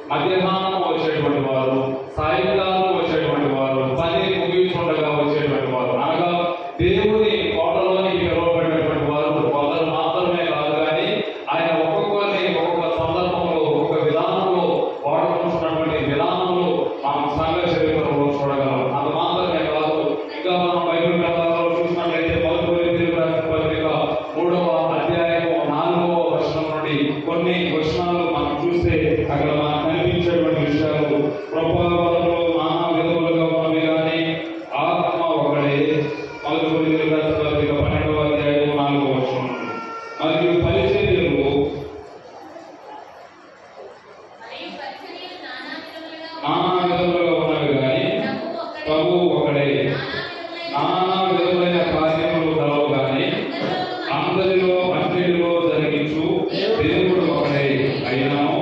మధ్యాహ్నం వచ్చేటువంటి వారు, సాయంకాలం వచ్చేటువంటి వారు, చూస్తే అక్కడ మనకు కనిపించేటువంటి విషయాలు ప్రభావాలలో నానా విధములుగా ఉన్నవి కానీ ఆత్మ ఒకడే. 12:4 మరియు పరిచర్యలు నానా విధములుగా ఉన్నవి కానీ ప్రభువు ఒకడే. నానా విధములైన కార్యములు కలవు కానీ అందరిలో అన్నిటిలో జరిగించు దేవుడు ఒకడే. అయినను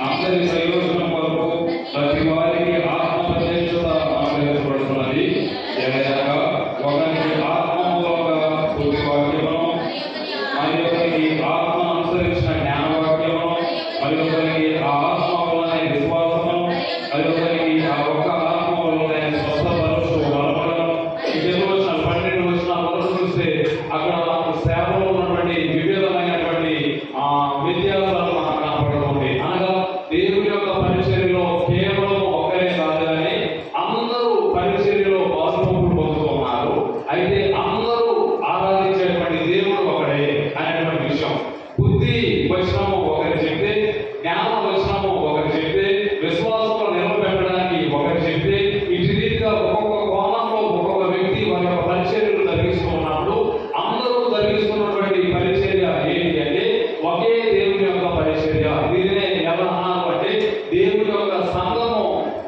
అందరి ప్రయోజనం కొరకు ప్రతి వారికి ఆత్మ ప్రత్యక్షత అనుగ్రహించబడుతున్నది. ఏదైనా ఒకరికి ఆత్మ మూలంగా బుద్ధి వాక్యమును, మరి ఒకరికి ఆత్మ అనుసరించిన జ్ఞానవాక్యమును, మరి ఒకరికి ఆ ఆత్మ వలన విశ్వాసమును, మరి ఒకరికి ఆ ఒక్క ఆత్మ వలన స్వస్థపరచు బలములను. ఈ 12 వచనాలు చూస్తే అక్కడ మనకు సేవలో ఉన్నటువంటి వివిధమైనటువంటి వ్యత్యాసాలు మనకు కనపడుతుంది. అనగా దేవుని యొక్క పరిచర్యలో కేవలం ఒకరే కాదు కానీ అందరూ పరిచర్యలో పాల్గొంటూ పొందుతున్నారు. అయితే అందరూ ఆరాధించేటువంటి దేవుడు ఒకడే అనేటువంటి విషయం. బుద్ధి వచనము ఒకరి చెప్తే, జ్ఞాన వచనము ఒకరి చెప్తే, విశ్వాసంలో నిలబెట్టడానికి ఒకరి చెప్తే, ఇటు రీతిగా ఒక్కొక్క కోణంలో ఒక్కొక్క వ్యక్తి వారి యొక్క పరిచర్యలు జరిగిస్తూ ఉన్నప్పుడు అందరూ జరిగిస్తున్నటువంటి పరిచర్య ఏంటి అంటే ఒకే దేవుని యొక్క పరిచర్య. దీనినే ఎలా అన్నారు అంటే దేవుని యొక్క సంఘము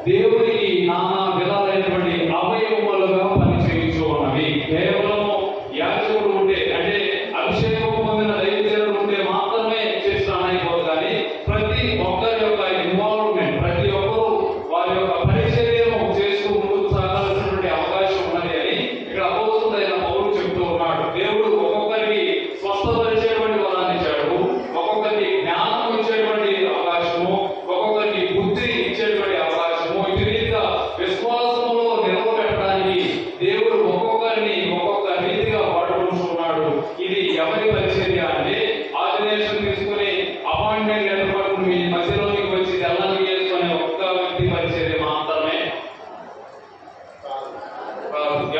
దేవునికి నానా విధాలైనటువంటి అవయవములుగా పనిచేయచ్చు ఉన్నవి. కేవలము యాజకుడు ఉంటే అంటే అభిషేకం పొందిన దైవజనుడు ఉంటే మాత్రమే చేస్తానైపోదు కానీ ప్రతి ఒక్కరి యొక్క ఇన్వాల్వ్మెంట్, ప్రతి ఒక్కరూ వారి యొక్క పరిచర్యను చేస్తూ ముందుకు సాగాల్సినటువంటి అవకాశం ఉన్నది అని ఇక్కడ అపోస్తులైన పౌలు చెప్తూ ఉన్నాడు. దేవుడు ఒక్కొక్కరికి స్వస్థపరిచేటువంటి వరాన్ని ఇచ్చాడు, ఒక్కొక్కరికి జ్ఞానం ఇచ్చేటువంటి అవకాశము, ఒక్కొక్కరికి బుద్ధి ఇచ్చేటువంటి అవకాశము. ఇటు రీతిగా విశ్వాసములో నిలవబెట్టడానికి దేవుడు ఒక్కొక్కరిని ఒక్కొక్క రీతిగా వాడుకుంటున్నాడు. ఇది ఎవరి పరిచర్య అంటే ఆర్డినేషన్ తీసుకుని అపాయింట్మెంట్ లెటర్ పట్టుకుని మీ మధ్యలోకి వచ్చి తెల్లని చేసుకునే ఒక్క వ్యక్తి పరిచర్య మాత్రమే.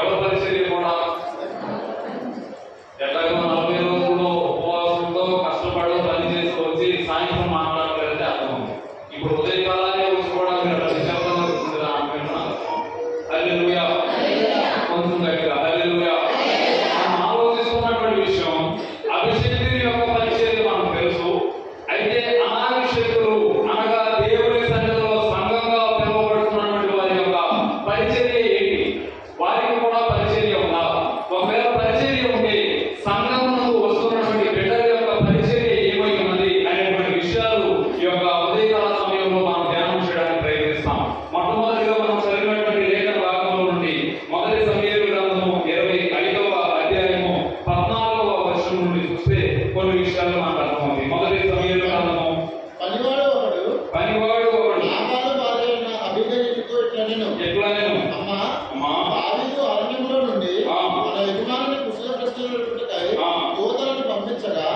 ఎవరి పరిచర్య కూడా ఎట్లాగో 40 రోజుల్లో ఉపవాసంతో కష్టపడి పని చేసుకొచ్చి సాయంత్రం మాట్లాడగలిగితే అర్థం ఉంది. ఇప్పుడు ఉదయకాలాన్ని వచ్చుకోవడానికి నిశ్శబ్దంగా కూర్చుంటుంది అనుకుంటున్నాను. హల్లెలూయా, కొంచెం గట్టిగా హల్లెలూయా. మనం ఆలోచిస్తున్నటువంటి విషయం అభిషేకుని యొక్క పరిచర్య మనకు తెలుసు. అయితే అనాభిషేకులు అనగా దేవుని సన్నిధిలో సంఘంగా పిలువబడుతున్నటువంటి వారి యొక్క పరిచర్య ఏంటి? వారికి కూడా పరిచర్య ఉందా? ఒకవేళ పరిచర్య ఉంటే సంఘంలో వస్తున్నటువంటి బిడ్డల యొక్క పరిచర్య ఏమై ఉన్నది అనేటువంటి విషయాలు ఈ యొక్క ఉదయకాల సమయంలో మనం ధ్యానం చేయడానికి ప్రయత్నిస్తాం. మొట్టమొదటిగా మనం చదివినటువంటి లేఖన భాగంలో నుండి మొదటి సమూయేలు గ్రంథము 25వ అధ్యాయము 14వ వచనం నుండి చూస్తే కొన్ని విషయాలు మనకు అర్థమవుతాయి. మొదటి సమూయేలు గ్రంథము పనివాడు ఒకడు నాబాలు భార్య అయిన అబీగయిలుతో ఇట్లా నేను అమ్మా దావీదు అరణ్యంలో నుండి మన యజమానుని కుశల ప్రశ్నలు పెట్టుటకై దూతలను పంపించగా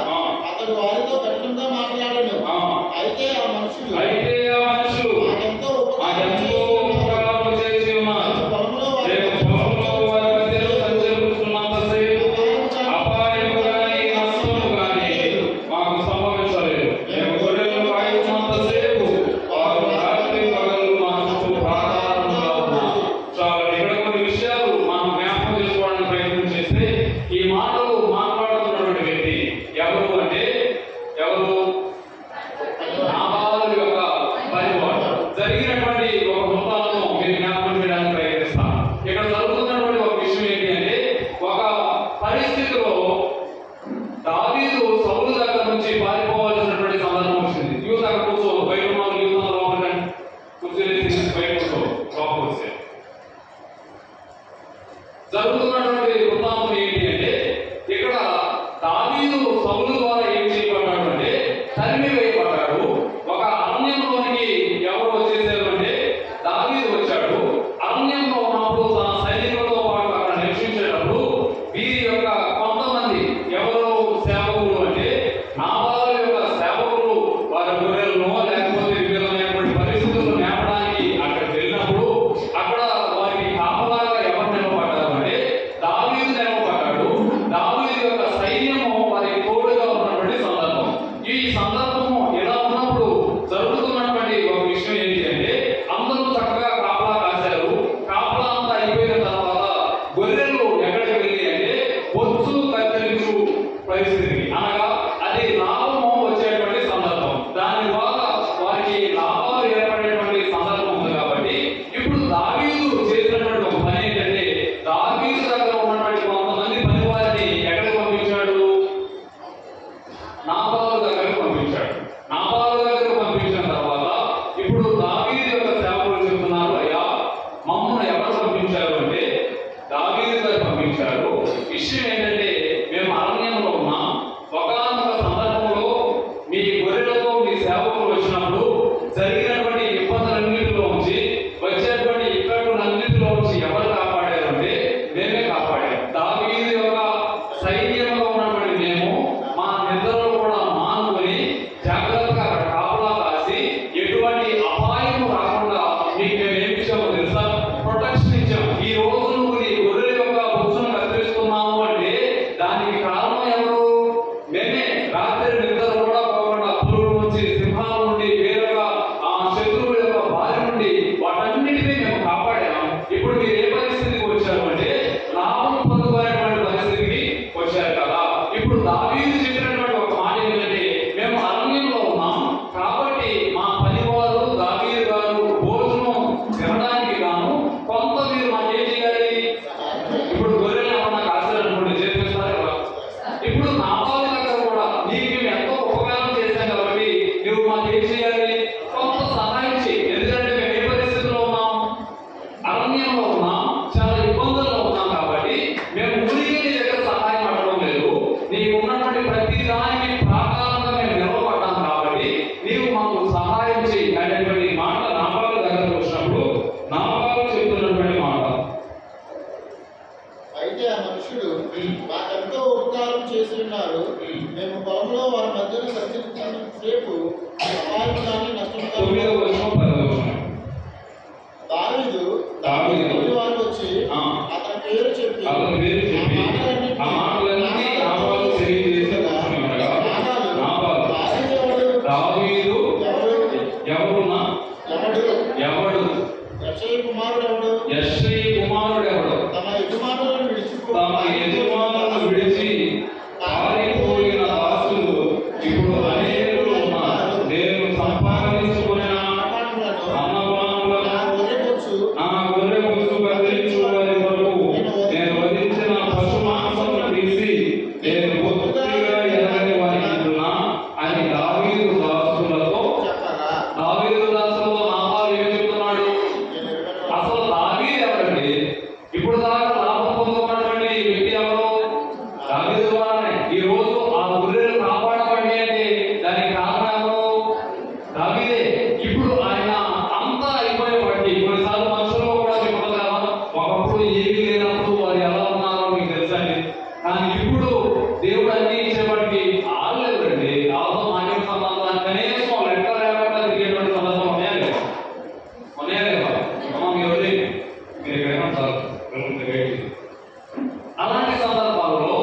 అతడు వారితో కఠినంగా మాట్లాడాను. అయితే ఆ మనుషులు నాకెంతో ఉపకారం చేసి ఉన్నారు. పొలంలో వారి మధ్యలో సంచరిస్తున్నంతసేపు అపాయము కానీ నష్టము కానీ మాకు సంభవించలేదు. మేము గొర్రెలను కాయుతున్నంతసేపు వారు రాత్రి పగలు మా చుట్టూ ప్రాకారముగా ఉన్నారు. చాలా ఇక్కడ కొన్ని విషయాలు మనం జ్ఞాపకం చేసుకోవడానికి ప్రయత్నం చేస్తే ఈ మాటలు మాట్లాడుతున్నటువంటి వ్యక్తి ఎవరు అంటే నాబాలు యొక్క పనివాడు. జరిగినటువంటి ఒక వృత్తాలను మీరు జ్ఞాపకం చేయడానికి ప్రయత్నిస్తాను. ఇక్కడ జరుగుతున్నటువంటి ఒక విషయం ఏంటి అంటే ఒక పరిస్థితిలో దావీదు సౌలు దగ్గర నుంచి పారిపోవాల్సినటువంటి సందర్భం వచ్చింది. యూత్ అక్కడ కూర్చో, బయట ఉన్న యూత్ లోపల కూర్చొని బయట కూర్చో, లోపల వస్తే జరుగుతున్నటువంటి వృత్తాంతం ఏంటి అంటే ఇక్కడ దావీదు సౌలు ద్వారా ఏం చేయబడ్డాడు అంటే తరిమి వేయబడ్డాడు. ఒక అరణ్యంలోనికి ఎవరు వచ్చేసారు అంటే దావీదు వచ్చాడు. అరణ్యంలో ఉన్నప్పుడు తన సైనికులతో పాటు అక్కడ నివసించేటప్పుడు వీరి యొక్క కొంతమంది ఎవరు సేవకులు అంటే నాబాలు యొక్క సేవకులు వారి గొర్రెలను లేకపోతే వివిధమైనటువంటి పరిస్థితులను మేపడానికి అక్కడికి వెళ్ళినప్పుడు అక్కడ వారికి కాపలాగా ఎవరు నిలబడ్డారు అంటే దావీదు నిలబడ్డాడు. దావీదు యొక్క సైన్యము వారికి తోడుగా ఉన్నటువంటి సందర్భం. ఈ సందర్భము ఎలా ఉన్నప్పుడు జరుగుతున్న వచ్చినప్పుడు జరిగినటువంటి ఇబ్బందులన్నింటిలో ఉంచి వచ్చేటువంటి ఇక్కడులన్నింటిలో ఉంచి ఎవరు కాపాడారు అంటే మేమే కాపాడాం. దావీదు యొక్క సైన్యంలో ఉన్నటువంటి మేము మా నిద్రలో కూడా మానుకొని జాగ్రత్తగా అక్కడ కాపలా కాసి ఎటువంటి అపాయం రాకుండా మీకు మేము ఏమి ఇచ్చామో తెలుసా? ప్రొటెక్షన్ ఇచ్చాం. ఈ రోజు నువ్వు నీ గొర్రెల యొక్క బొచ్చును కత్తిరిస్తున్నావు అంటే దానికి కారణం ఎవరు? మేమే. రాత్రి నిద్ర కూడా పోకుండా పురుగు నుంచి, సింహాల నుండి, వేరొక శత్రువుల యొక్క బారి నుండి వాటన్నిటినీ మేము కాపాడాము. ఇప్పుడు మీరు ఏ పరిస్థితికి వచ్చారు అంటే లాభం పొందుకునేటువంటి పరిస్థితికి వచ్చారు కదా. ఇప్పుడు దావీదు చెప్పినటువంటి ఒక మాట ఏంటంటే మేము అరణ్యంలో ఉన్నాం కాబట్టి మా పనివారు దావీదు గారు భోజనం తినడానికి గాను కొంత మీరు మాకు ఏం చేయాలి? ఇప్పుడు గొర్రెలు ఏమన్నా కాసారనుకోండి చేపిస్తారు కదా. ఇప్పుడు నాబాలు దగ్గర కూడా నీకు మేము ఎంతో ఉపకారం చేశాం కాబట్టి నువ్వు మాకు ఏం చేయాలి? కొంత సహాయం చేయి. ఎందుకంటే మేము ఏ పరిస్థితిలో ఉన్నాం? అరణ్యంలో ఉన్నాం, చాలా ఇబ్బందుల్లో ఉన్నాం కాబట్టి మేము ఊరికి నీ దగ్గర సహాయం అడగడం లేదు. నీకు ఉన్నటువంటి ప్రతి దానికి ప్రాకారంగా మేము నిలబడ్డాం కాబట్టి నీవు మాకు సహాయం చేయి అనేటువంటి మాట నాబాలు దగ్గరకు వచ్చినప్పుడు నాబాలు చెబుతున్నటువంటి మాట. అయితే ఆ మనుషుడు మాకెంతో ఉపకారం చేసి ఉన్నారు. మేము పొలంలో వారి మధ్యన సంచరించినంతసేపు సహాయం కానీ నష్టం కానీ దావీదు వారు వచ్చి అతని పేరు చెప్పి ఆ మాటలన్నీ నాబాలు తెలియజేశారు. దావీదు ఎవరున్నా ఎవడు? యెష్షయి కుమారుడు ఎవడు? తమ యజమానులను విడిచి పారిపోయిన దాసులు ఇప్పుడు అనేకులు ఉన్నారు. నేను సంపాదించుకున్న అన్నపానులను నా గొర్రె బొచ్చు కత్తిరించు వారి వరకు నేను వధించిన పశు మాంసమును తీసి నేను బొత్తిగా ఎరగని వారికి ఇస్తున్నా అని దావీదు దాసులతో నాబాలు ఏం చెప్తున్నాడు? అసలు దావీదు ఎవరండి? ఇప్పుడు దాకా లాభం పొందుకున్నటువంటి వ్యక్తి ఎవరు? దావీదు వారే. ఈ రోజు ఆ గొర్రెలు కాపాడబడి అంటే దానికి కారణం ఎవరు? దావీదే. ఇప్పుడు ఆయన అంతా అయిపోయేవాటి కొన్నిసార్లు మనుషులు కూడా చెప్పదు కదా, ఒకప్పుడు ఏమీ లేనప్పుడు వారు ఎలా ఉన్నారో మీకు తెలుసండి. కానీ ఇప్పుడు దేవుడు అన్ని ఇచ్చేవాడికి ఆళ్ళు ఎవరండి? వాళ్ళతో మాకే సంబంధం కనీసం లెక్క లేకుండా తిరిగేటువంటి సందర్భం ఉన్నాయా లేదా? అమ్మ మీరు మీరు ఎక్కడైనా సార్ అలాంటి సందర్భాల్లో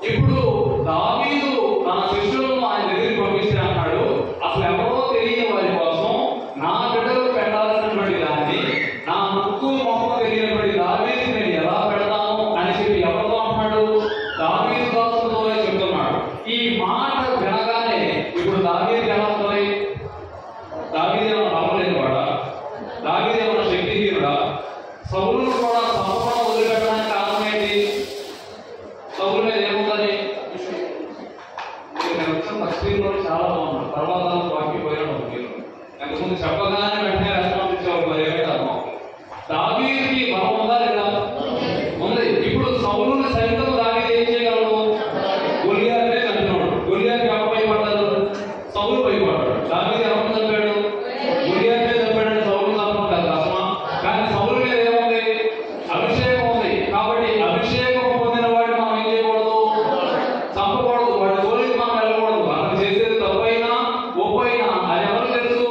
ఇప్పుడు దావీదు తన శిష్యులను ఆయన దగ్గరికి పంపిస్తే అన్నాడు, అసలు ఎవరో తెలియని వారి కోసం నా బిడ్డలు పెట్టాల్సినటువంటి దాన్ని నా ముక్కు మొక్క తెలియనటువంటి దావీదు నేను ఎలా పెడతాను అని చెప్పి ఎవరితో అంటున్నాడు? దావీదు దాసులతోనే చెప్తున్నాడు. ఈ మాట వినగానే ఇప్పుడు దావీదు ఎలా ఉంది? దావీదు ఏమైనా నమ్మలేని వాడా? దావీదు ఏమైనా శక్తిహీనుడా? సౌలును కూడా సంపూర్ణ వదిలిపెట్టడానికి కారణం ఏంటి? సౌలు మీద ఏముందని నేను వచ్చిన స్క్రీన్లో చాలా బాగుంది. తర్వాత వాకిపోయాడు. ఎంతకుముందు చెప్పగానే వెంటనే రెస్పాన్స్ ఇచ్చేవారు. ఏమైతే అర్థం దావీదుకి బలం ఉందా లేదా? ఉంది. ఇప్పుడు సౌలుని సైతం దావీదు ఏం చేయగలడు? గొలియాతే చంపినాడు. గొలియాత్ ఎవరు భయపడ్డారు? సౌలు భయపడ్డాడు. దావీదు ఎవరు చంపాడు? గొలియాతే చంపాడు. సౌలు చంపడం అసమా? కానీ సౌలు మీద ఏముంది? అభిషేకం ఉంది. కాబట్టి అభిషేకం పొందిన వాడిని మనం ఏం చేయకూడదు? చంపకూడదు. వాడి జోలికి మనం వెళ్ళకూడదు. మనం చేసేది తప్పైనా ఒప్పైనా అది ఎవరు తెలుసు?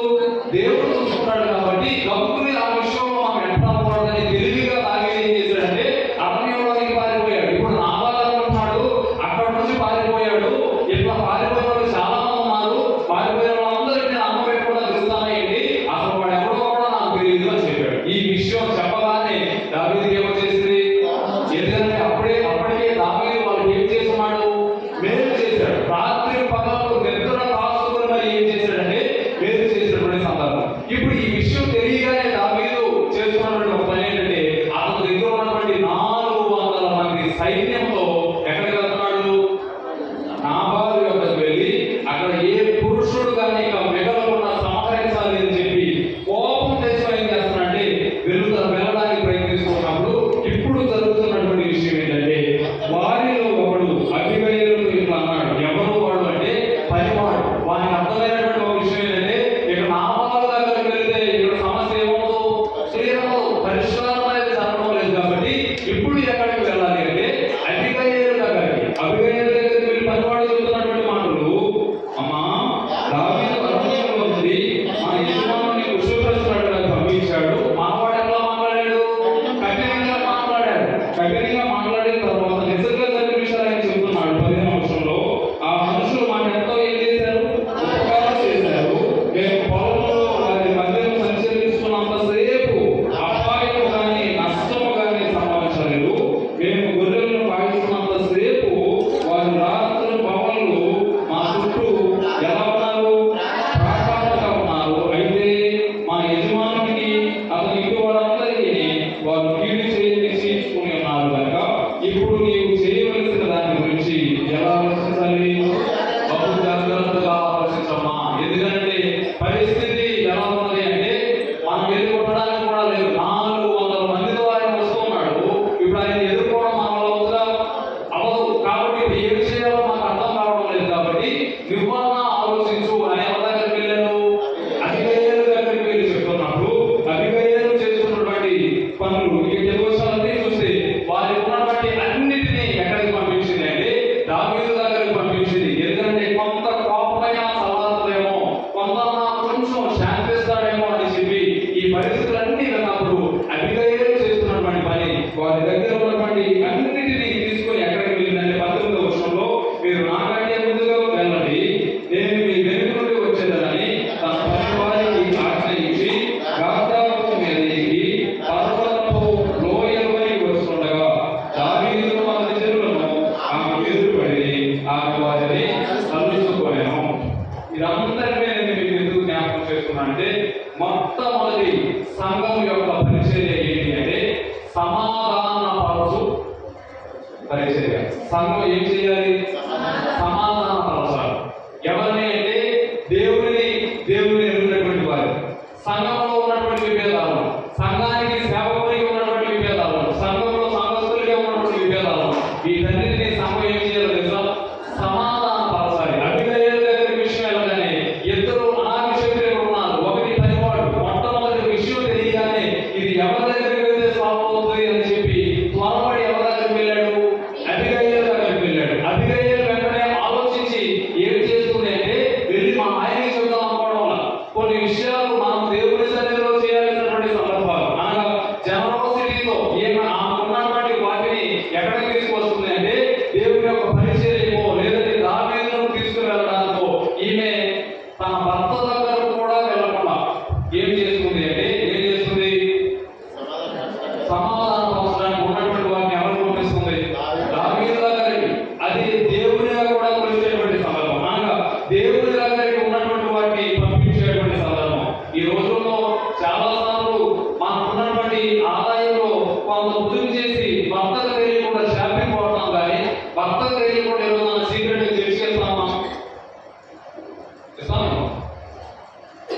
దేవుడు చూసుకుంటాడు. కాబట్టి గమ్ముని ఆ విషయంలో మనం ఎంటకూడదని తెలివిగా దావీదు ఏం చేశాడంటే అరణ్యంలోకి పారిపోయాడు. ఇప్పుడు నాబాలు అనుకుంటున్నాడు అక్కడ నుంచి పారిపోయాడు. ఇట్లా పారిపోయిన వాళ్ళు చాలా మంది ఉన్నారు. పారిపోయిన వాళ్ళందరికీ నేను అమ్మ పెట్టుకుంటా తెలుస్తానండి. అసలు వాడు ఎవడో కూడా నాకు తెలియదు అని చెప్పాడు. ఈ విషయం చెప్పగానే దావీదుకి ఏమో చేసింది? ఎందుకంటే అప్పటికే దావీదు వాళ్ళకి ఏం చేస్తున్నాడు? మేలు చేశాడు. రాత్రి పగలు నిద్ర కాసుకుని మరి ఏం చేశాడంటే మేలు చేసినటువంటి సందర్భం. ఇప్పుడు ఈ విషయం తెలియగానే దావీదు చేస్తున్నటువంటి ఒక పని ఏంటంటే అతని దగ్గర ఉన్నటువంటి 400 మంది సైన్యంతో ఎక్కడికి వెళ్తున్నాడు? నాబాలు యొక్కకు వెళ్ళి అక్కడ ఏ పురుషుడు కానీ ఇక మిగలకుండా సంహరించాలి అని చెప్పి కోపం తెచ్చి ఏం చేస్తున్నాడంటే వెళ్ళడానికి ప్రయత్నిస్తున్నప్పుడు ఇప్పుడు జరుగుతున్నటువంటి విషయం ఏంటంటే వారిలో ఒకడు అభిగయలు ఇట్లా అన్నాడు. ఎవరు వాడు అంటే పనివాడు. వానికి అర్థమైనటువంటి ఒక విషయం ఏంటంటే ఇక్కడ చేస్తున్నానంటే మొట్టమొదటి సంఘం యొక్క పరిచర్య ఏంటి అంటే సమాధానపరచు పరిచర్య. సంఘం ఏం చేయాలి? సమాధానపరచాలి. ఎవరిని అంటే దేవుని ఎరుగునటువంటి వారు, సంఘంలో ఉన్నటువంటి విభేదాలు, సంఘానికి సేవకునికి ఉన్నటువంటి విభేదాలు, సంఘంలో సంఘస్థులుగా ఉన్నటువంటి విభేదాలు, వీటన్నిటినీ సంఘం ఏం చేయాలి తెలుసా? సమాధానపరచాలి. అభిగయల్ దగ్గర విషయం వెళ్ళగానే ఇద్దరు అనాభిషేకులు ఉన్నారు, ఒకటి పనివాడు. మొట్టమొదటి విషయం తెలియగానే ఇది ఎవరి దగ్గరికి వెళ్తే సాల్వ్ అవుతుంది అని చెప్పి త్వరపడి ఎవరి దగ్గరికి వెళ్ళాడు? అభిగయల్ దగ్గరికి వెళ్ళాడు. అభిగయల్ వెంటనే ఆలోచించి ఏం చేస్తుంది అంటే వెళ్ళి మా ఆయనకి చెబుదాం అనుకోవడం వల్ల కొన్ని విషయాలు మనం దేవుని సన్నిధిలో చేయాల్సినటువంటి సందర్భాలు, అనగా జనరోసిటీతో ఉన్నటువంటి వాటిని ఎక్కడికి తీసుకొస్తుంది అంటే దేవుని యొక్క పరిచర్యకో లేదంటే దావీదును తీసుకుని వెళ్ళడానికో ఈమె తన భర్త దగ్గరకు కూడా వెళ్ళకుండా ఏం చేస్తుంది అంటే సమాధానపరచడానికి ఉన్నటువంటి వాటిని ఎవరు పంపిస్తుంది? దావీదు దగ్గరికి. అది దేవునిగా కూడా కొలిచేటువంటి సందర్భం, అనగా దేవుని దగ్గరికి ఉన్నటువంటి వాటిని పంపించేటువంటి సందర్భం. ఈ రోజుల్లో చాలా సార్లు మనకున్నటువంటి ఆదాయంలో కొంత పొదుపు చేసి భర్తకు తెలియకుండా షాపింగ్ పోవడం కానీ, భర్తకు తెలియకుండా ఏదో సీక్రెట్ చేసేస్తామా? ఇస్తాను.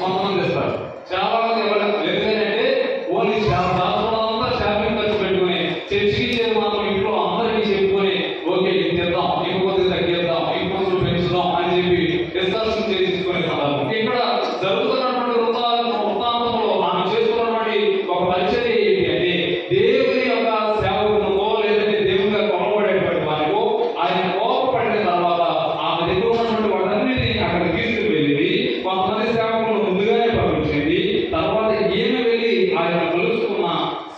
కొంతమంది ఇస్తారు, చాలా మంది ఎవరైనా లేదంటే ఓన్లీ శాస్త్రంతా షాపింగ్ ఖర్చు పెట్టుకుని చర్చికి ఇచ్చేది మాత్రం ఇంట్లో అందరికీ చెప్పుకొని ఓకే ఇది తెద్దాం, ఇంకొద్ది తగ్గిద్దాం, ఇంకొంచెం పెంచుదాం అని చెప్పి డిస్కషన్ చేసుకునే సందర్భం. ఇక్కడ జరుగుతున్నటువంటి వృత్తాంతంలో మనం చేసుకున్నటువంటి ఒక పరిచర్య ఏంటి అంటే దేవుని యొక్క సేవకునికో లేదంటే దేవునిగా కొనబడేటువంటి వారికో ఆయన కోపపడిన తర్వాత ఆమె దగ్గర ఉన్నటువంటి వాటన్నిటిని అక్కడ తీసుకువెళ్ళి కొంతమంది సేవకులు ముందుగానే పంపించింది. తర్వాత ఏమి వెళ్ళి ఆయన కలుసుకున్న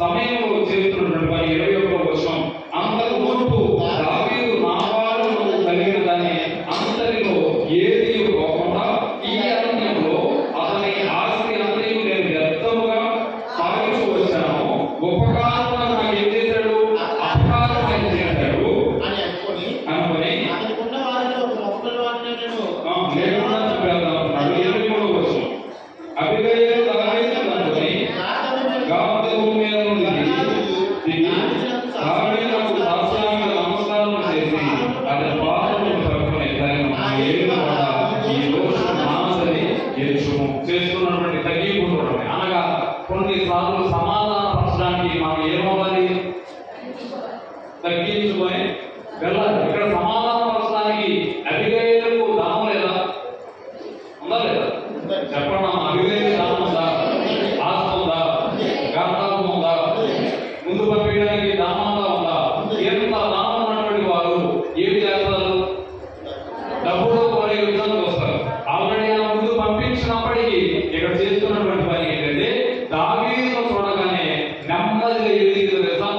సమయంలో చేస్తున్నటువంటి పని 21వ వచనం, అంతకు మునుపు దావీదు నాబాలును కలిగిన దాన్ని అంతటిలో ఏది పోకుండా ఈ అరణ్యంలో అతని ఆస్తి అంతయు నేను వ్యర్థముగా సాగించు వచ్చాను, ఉపకారం నాకు ఏం చేశాడు? అపకారం ఆయన చేశాడు అని అనుకొని అతనికున్న వారిలో ఒక మొక్కల వాటిని లేకుండా చెప్పేద్దాం. 23వ వచనం, అభిగయలు దావీదును అనుకొని గాదు భూమి మీద నుండి దిగి దావీదునకు సాష్టాంగ నమస్కారం చేసి అతని పాదములను పట్టుకుని ఈ రోజు మానసని ఎరుచుము చేస్తున్నటువంటి తగ్గిపోవడం. అనగా కొన్నిసార్లు సమాధానపరచడానికి మనం ఏమవ్వాలి? తగ్గించుకొని వెళ్ళాలి. ఇక్కడ సమాధానపరచడానికి అభిగయలకు దానం లేదా? ఉందా లేదా? చెప్పండి. అభిగయలు దానం ఉందా? ఆస్తి ఉందా? గంధం ఉందా? ముందు పంపించడానికి దానంగా ఉందా? ఎంత దానం ఉన్నటువంటి వారు ఏమి చేస్తారు? డబ్బులు కోరే విధానికి వస్తారు. ఆల్రెడీ ఆ ముందు పంపించినప్పటికీ ఇక్కడ చేస్తున్నటువంటి పని ఏంటంటే దావీదును చూడగానే నెమ్మదిగా ఎదిగి తెలుసా?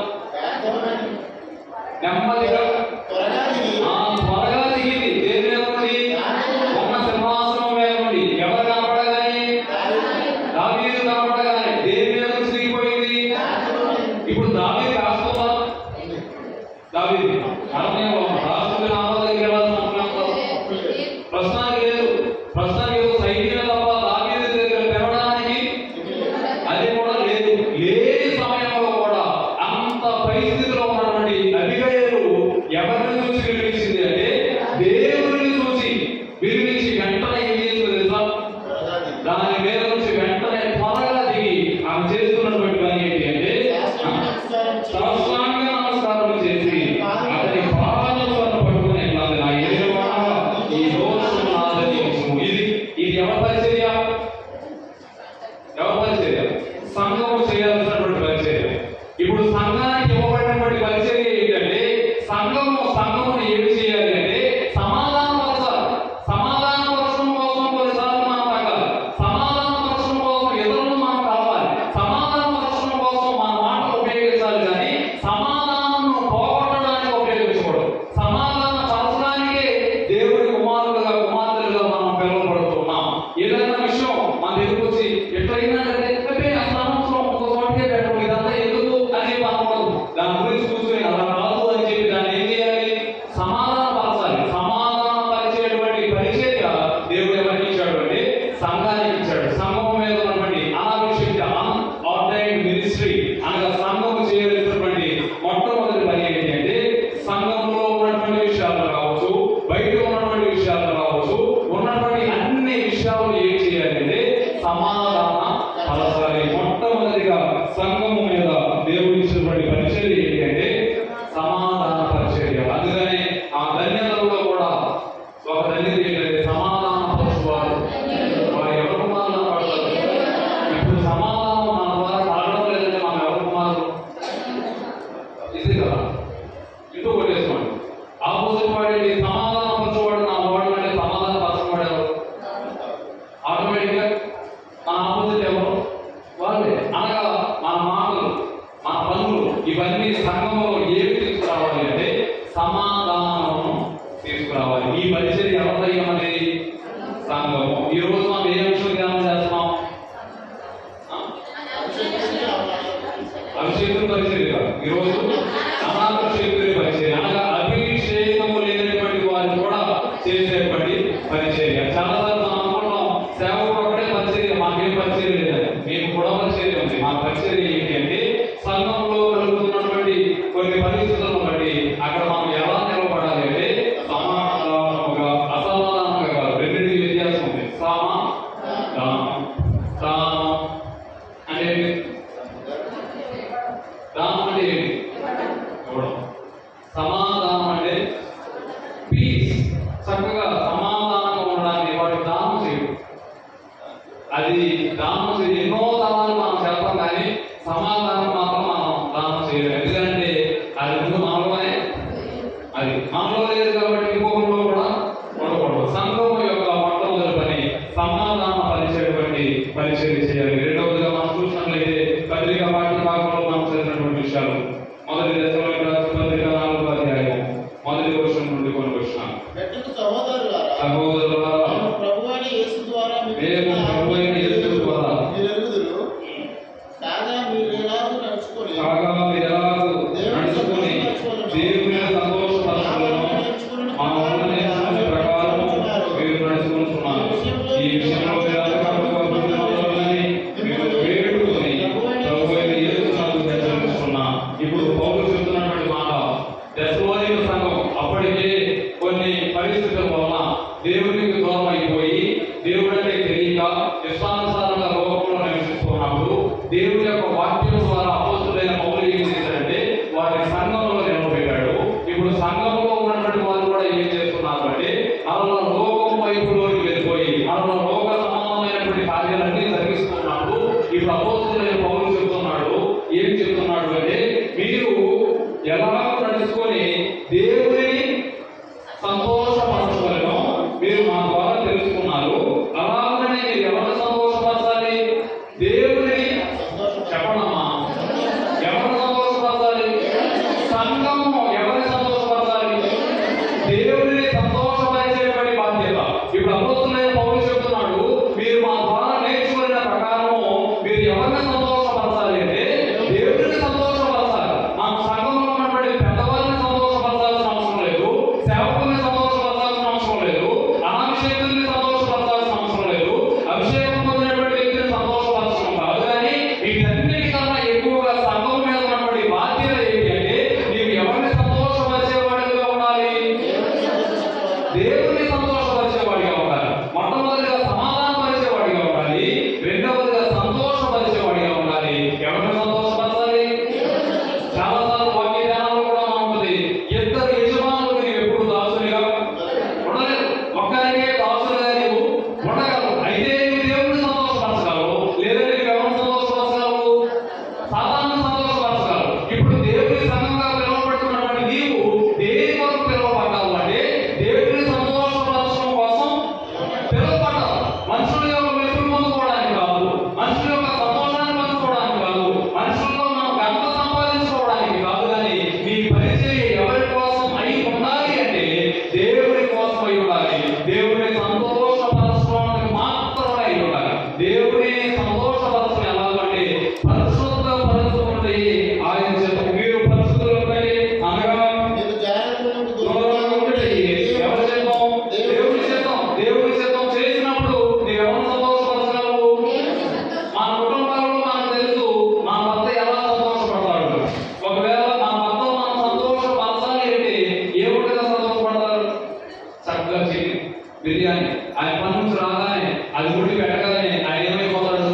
నెమ్మదిగా త్వరగా దిగింది. దేని మీద నుండి? ఉన్న సింహాసనం మీద నుండి. ఎవరు కనపడగానే? దావీదు కనపడగానే దేని మీద నుంచి దిగిపోయింది? ఇప్పుడు దావీదు రాస్తుందా? దావీదు అరణ్యంలో రాష్ట్ర నామా దగ్గర ప్రశ్నానికి లేదు. ప్రశ్నకి ఏదో సైన్యం తప్ప దావీదు దగ్గర పెరగడానికి అది కూడా లేదు. లేని సమయంలో కూడా అంత పరిస్థితిలో ఉన్నటువంటి అభిగయలు ఎవరిని చూసి విలువించింది అంటే దేవుని చూసి విలువించి వెంటనే ఏం చేసింది తెలుసా? దాని మీద నుంచి వెంటనే త్వరగా దిగి ఆమె చేస్తున్నటువంటి పని ఏంటి అంటే సాష్టాంగ నమస్కారం చేసి అతని పాదాలను పట్టుకుని నా యెహోవా ఈ రోజు నాదని ఇది ఎవరి పరిచర్య? ఎవరి పరిచర్య? సంఘము చేయాల్సినటువంటి పరిచర్య. ఇప్పుడు సంఘానికి ఇవ్వబడినటువంటి పరిచర్య ఏంటంటే సంఘమును ఏమి చేయాలి అంటే సమాధానపరచాలి. సమాధానపరచడం కోసం కొన్నిసార్లు మనం తగ్గాలి. సమాధానపరచడం కోసం ఇతరులను మనం కావాలి. సమాధానపరచడం కోసం మన మాటలు ఉపయోగించాలి, కానీ సమాధానం పోగొట్టడానికి ఉపయోగించకూడదు. సమాధాన పరచడానికే దేవుడి కుమారులుగా కుమార్తెలుగా మనం పిలువబడుతున్నాం. ఏదైనా విషయం మన దగ్గరకు వచ్చి ఎట్లయినా సంవత్సరం ఒక చోటకే పెట్టడం ఇదంతా ఎందుకు అని చెప్పి అనకూడదు. దాని గురించి కూర్చొని అలా కాదు అని చెప్పి దాన్ని ఏం చేయాలి? సమాధానపరచాలి. సమాధానపరిచేటువంటి పరిచర్య దేవుడు ఎవరికి ఇచ్చాడు అంటే సంఘానికి ఇచ్చాడు. సంఘం సమాధాన పరచాలి. మొట్టమొదటిగా సంఘము మీద దేవుడు ఇచ్చినటువంటి పరిచర్య ఏంటంటే సమాధాన పరిచర్య. అందుకనే ఆ ధన్యతలో కూడా ఒక ధన్యత ఏంటంటే సమాధాన పరచువారు. వారు ఎవరు కుమారులు పడతారు? ఇప్పుడు సమాధానం మన ద్వారా కలగడం లేదంటే మనం ఎవరు కుమారులు? ఇది కదా ఇంటూ కొట్టేసుకోండి. ఆపోజిట్ వాడి సమాధాన పరచువాడు నా వాడు అంటే సమాధాన పరచువాడు ఎవరు? ఆటోమేటిక్గా మన ఆపోజిట్ ఎవరు? వాళ్ళే. అనగా మన మాటలు, మన పనులు ఇవన్నీ సంఘంలో ఏమి తీసుకురావాలి అంటే సమాధానం తీసుకురావాలి. ఈ పరిచర్య ఎవరైనది? సంఘము. ఈ రోజు మనం ఏ అంశం ధ్యానం చేస్తున్నాం? అభిషేకం పరిచర్య కాదు. ఈరోజు అనాభిషేకుల పరిచర్య, అనగా అభిషేకము లేనటువంటి వారిని కూడా చేసేటువంటి పరిచర్య. చాలాసార్లు మనం అనుకుంటాం సేవకుడు ఒకటే పరిచర్య, మాకేం పరిచర్య లేదని. మేము కూడా పరిచర్య ఉంది. మా పరిచర్య ఏంటి అంటే సంఘంలో కలుగుతున్నటువంటి కొన్ని పరిస్థితులను బట్టి అక్కడ మనం ఎలా నిలబడాలి అంటే సమాధానముగా, అసమాధానంగా కాదు. రెండింటికి వ్యత్యాసం ఉంది. దానం అంటే దానం అంటే ఏంటి? ఇవ్వడం. సమాధానం అంటే పీస్. చక్కగా సమాధానంగా ఉండడానికి వాడు దానం చేయడు. అది దానం చేయ ఎన్నో దానాలు మనం చేస్తాం, కానీ సమాధానం మాత్రం మనం దానం చేయలేము. ఎందుకంటే అది ముందు మనలోనే, అది మనలో లేదు కాబట్టి ఇంకొకరిలో కూడా ఉండకూడదు. సంఘం యొక్క మొట్టమొదటి పని సమాధానం పరిచేటువంటి పరిచర్య చేయాలి. రెండవదిగా మనం చూసినట్లయితే పత్రిక పాఠ్య భాగంలో మనం చదివినటువంటి విషయాలు. మొదటి దశలోని రాసిన పత్రిక 4వ అధ్యాయం మొదటి వచనం నుండి కొన్ని వచనాలు. సహోదరులారా, మేము ప్రభువైన యేసు ద్వారా కాగా మీరు ఎలాగూ నడుచుకొని దేవుని సంతోషపరచులను మా వలన నేర్చుకున్న ప్రకారం మీరు నడుచుకుంటున్నారు. ఈ విషయంలో మీరు వేడుకొని ప్రభువైన యేసునందు హెచ్చరిస్తున్నా. ఇప్పుడు పౌలు చెబుతున్నటువంటి మాట, దశలోనిక సంఘం అప్పటికే కొన్ని పరిస్థితుల వలన దేవునికి దూరం అయిపోయి దేవుడంటే తెలియక ఇష్టానుసారంగా లోకంలో నివసిస్తున్నప్పుడు దేవుని యొక్క వాక్యం ద్వారా అపోస్తులైన పౌలు ఏం చేశాడంటే వారి సంఘంలో నిలబెట్టాడు. ఇప్పుడు సంఘంలో ఉన్నటువంటి వారు కూడా ఏం చేస్తున్నారు అంటే అలా లోకం వైపులోకి వెళ్ళిపోయి అలా లోక సమానమైనటువంటి కార్యాలన్నీ జరిగిస్తున్నప్పుడు ఇప్పుడు అపోస్తులైన పౌలు చెప్తున్నాడు. ఏం చెప్తున్నాడు అంటే మీరు ఎలా నడుచుకొని దేవుని సంతోషపరచుకోలేమో మీరు మా ద్వారా తెలుసుకున్నారు. అలాగనే మీరు ఎవరిని సంతోషపరచాలి? దేవుని చెప్పడమ్మా. ఎవరిని సంతోషపరచాలి? సంఘము ఎవరిని సంతోషపరచాలి? దేవుని సంతోషపరిచేటువంటి బాధ్యత. ఇప్పుడు అపోస్తులైన పౌలు చెప్తున్నాడు, మీరు మా ద్వారా నేర్చుకున్న ప్రకారము మీరు ఎవరిని సంతోషపరచాలి అంటే దేవుడిని సంతోషపరచాలి. మన సంఘంలో ఉన్నటువంటి పెద్దవారిని సంతోషపరచాల్సిన అవసరం లేదు, సేవకుల్ని సంతోషపరచాల్సిన అవసరం లేదు, అనాభిషేకుల్ని సంతోషపరచాల్సిన అవసరం లేదు, అభిషేకం పొందినటువంటి వ్యక్తిని సంతోషపరచడం కాదు. కానీ వీటన్నిటికన్నా ఎక్కువగా సంఘం మీద ఉన్నటువంటి బాధ్యత ఏంటి అంటే నీవు ఎవరిని సంతోషపరిచేవాడిగా ఉండాలి? దేవుని సంతోషపరిచేవాడిగా ఉండాలి. మొట్టమొదటిగా సమాధానం పరిచేవాడిగా ఉండాలి. రెండవదిగా సంతోషపరిచేవాడిగా ఉండాలి. ఎవరిని సంతోషపరచాలి? చాలాసార్లు వాక్య ధ్యానంలో కూడా ఉంటుంది, ఇద్దరు యజమానులు నీవు ఎప్పుడు దాసునిగా ఉండలేదు. ఒక్కరికే దాసులుగా నీవు ఉండగలవు. అయితే నీవు దేవుడిని సంతోషపరచగలవు, లేదా నీవు ఎవరిని సంతోషపరచగలవు? సాధారణ సంతోషపరచగలవు. ఇప్పుడు దేవుని సంఘంగా పిలువబడుతున్నటువంటి నీవు దేని కొరకు పిలువబడ్డావు అంటే దేవుడిని సంతోషపరచడం కోసం పిలువబడ్డావు. మనుషుల యొక్క మెప్పులు పొందుకోవడానికి కాదు, మనుషుల యొక్క సంతోషాన్ని పంచుకోవడానికి కాదు, మనుషుల్లో మనం ఘనత సంపాదించుకోవడానికి కాదు. కానీ నీ పరిచర్య ఎవరి కోసం అయి ఉండాలి అంటే దేవుడి కోసం అయి ఉండాలి. దేవుడిని సంతోషపరచడానికి మాత్రమే అయి ఉండాలి. దేవుడిని సంతోషపరచడం ఎలాగంటే పరిశుద్ధ పరిస్థితులు ఆయన చేత మీరు పరిస్థితులు అనగా మీరు జాగ్రత్తగా దూరంగా ఉండి ఎవరి చేద్దాం? దేవుడి చేద్దాం. దేవుడి చేద్దాం చేసినప్పుడు నీవు ఎవరిని సంతోషపరచగలవు? మన కుటుంబాల్లో మనకు తెలుసు మన భర్త ఎలా సంతోషపడతాడు. ఒకవేళ మన భర్త మనం సంతోషపరచాలి అంటే ఏ వంటగా సంతోషపడతారు? చక్కగా చికెన్ బిర్యానీ ఆయన పని నుంచి రాగానే అది ముడి పెట్టగానే ఆయన ఏమైపోతాడు?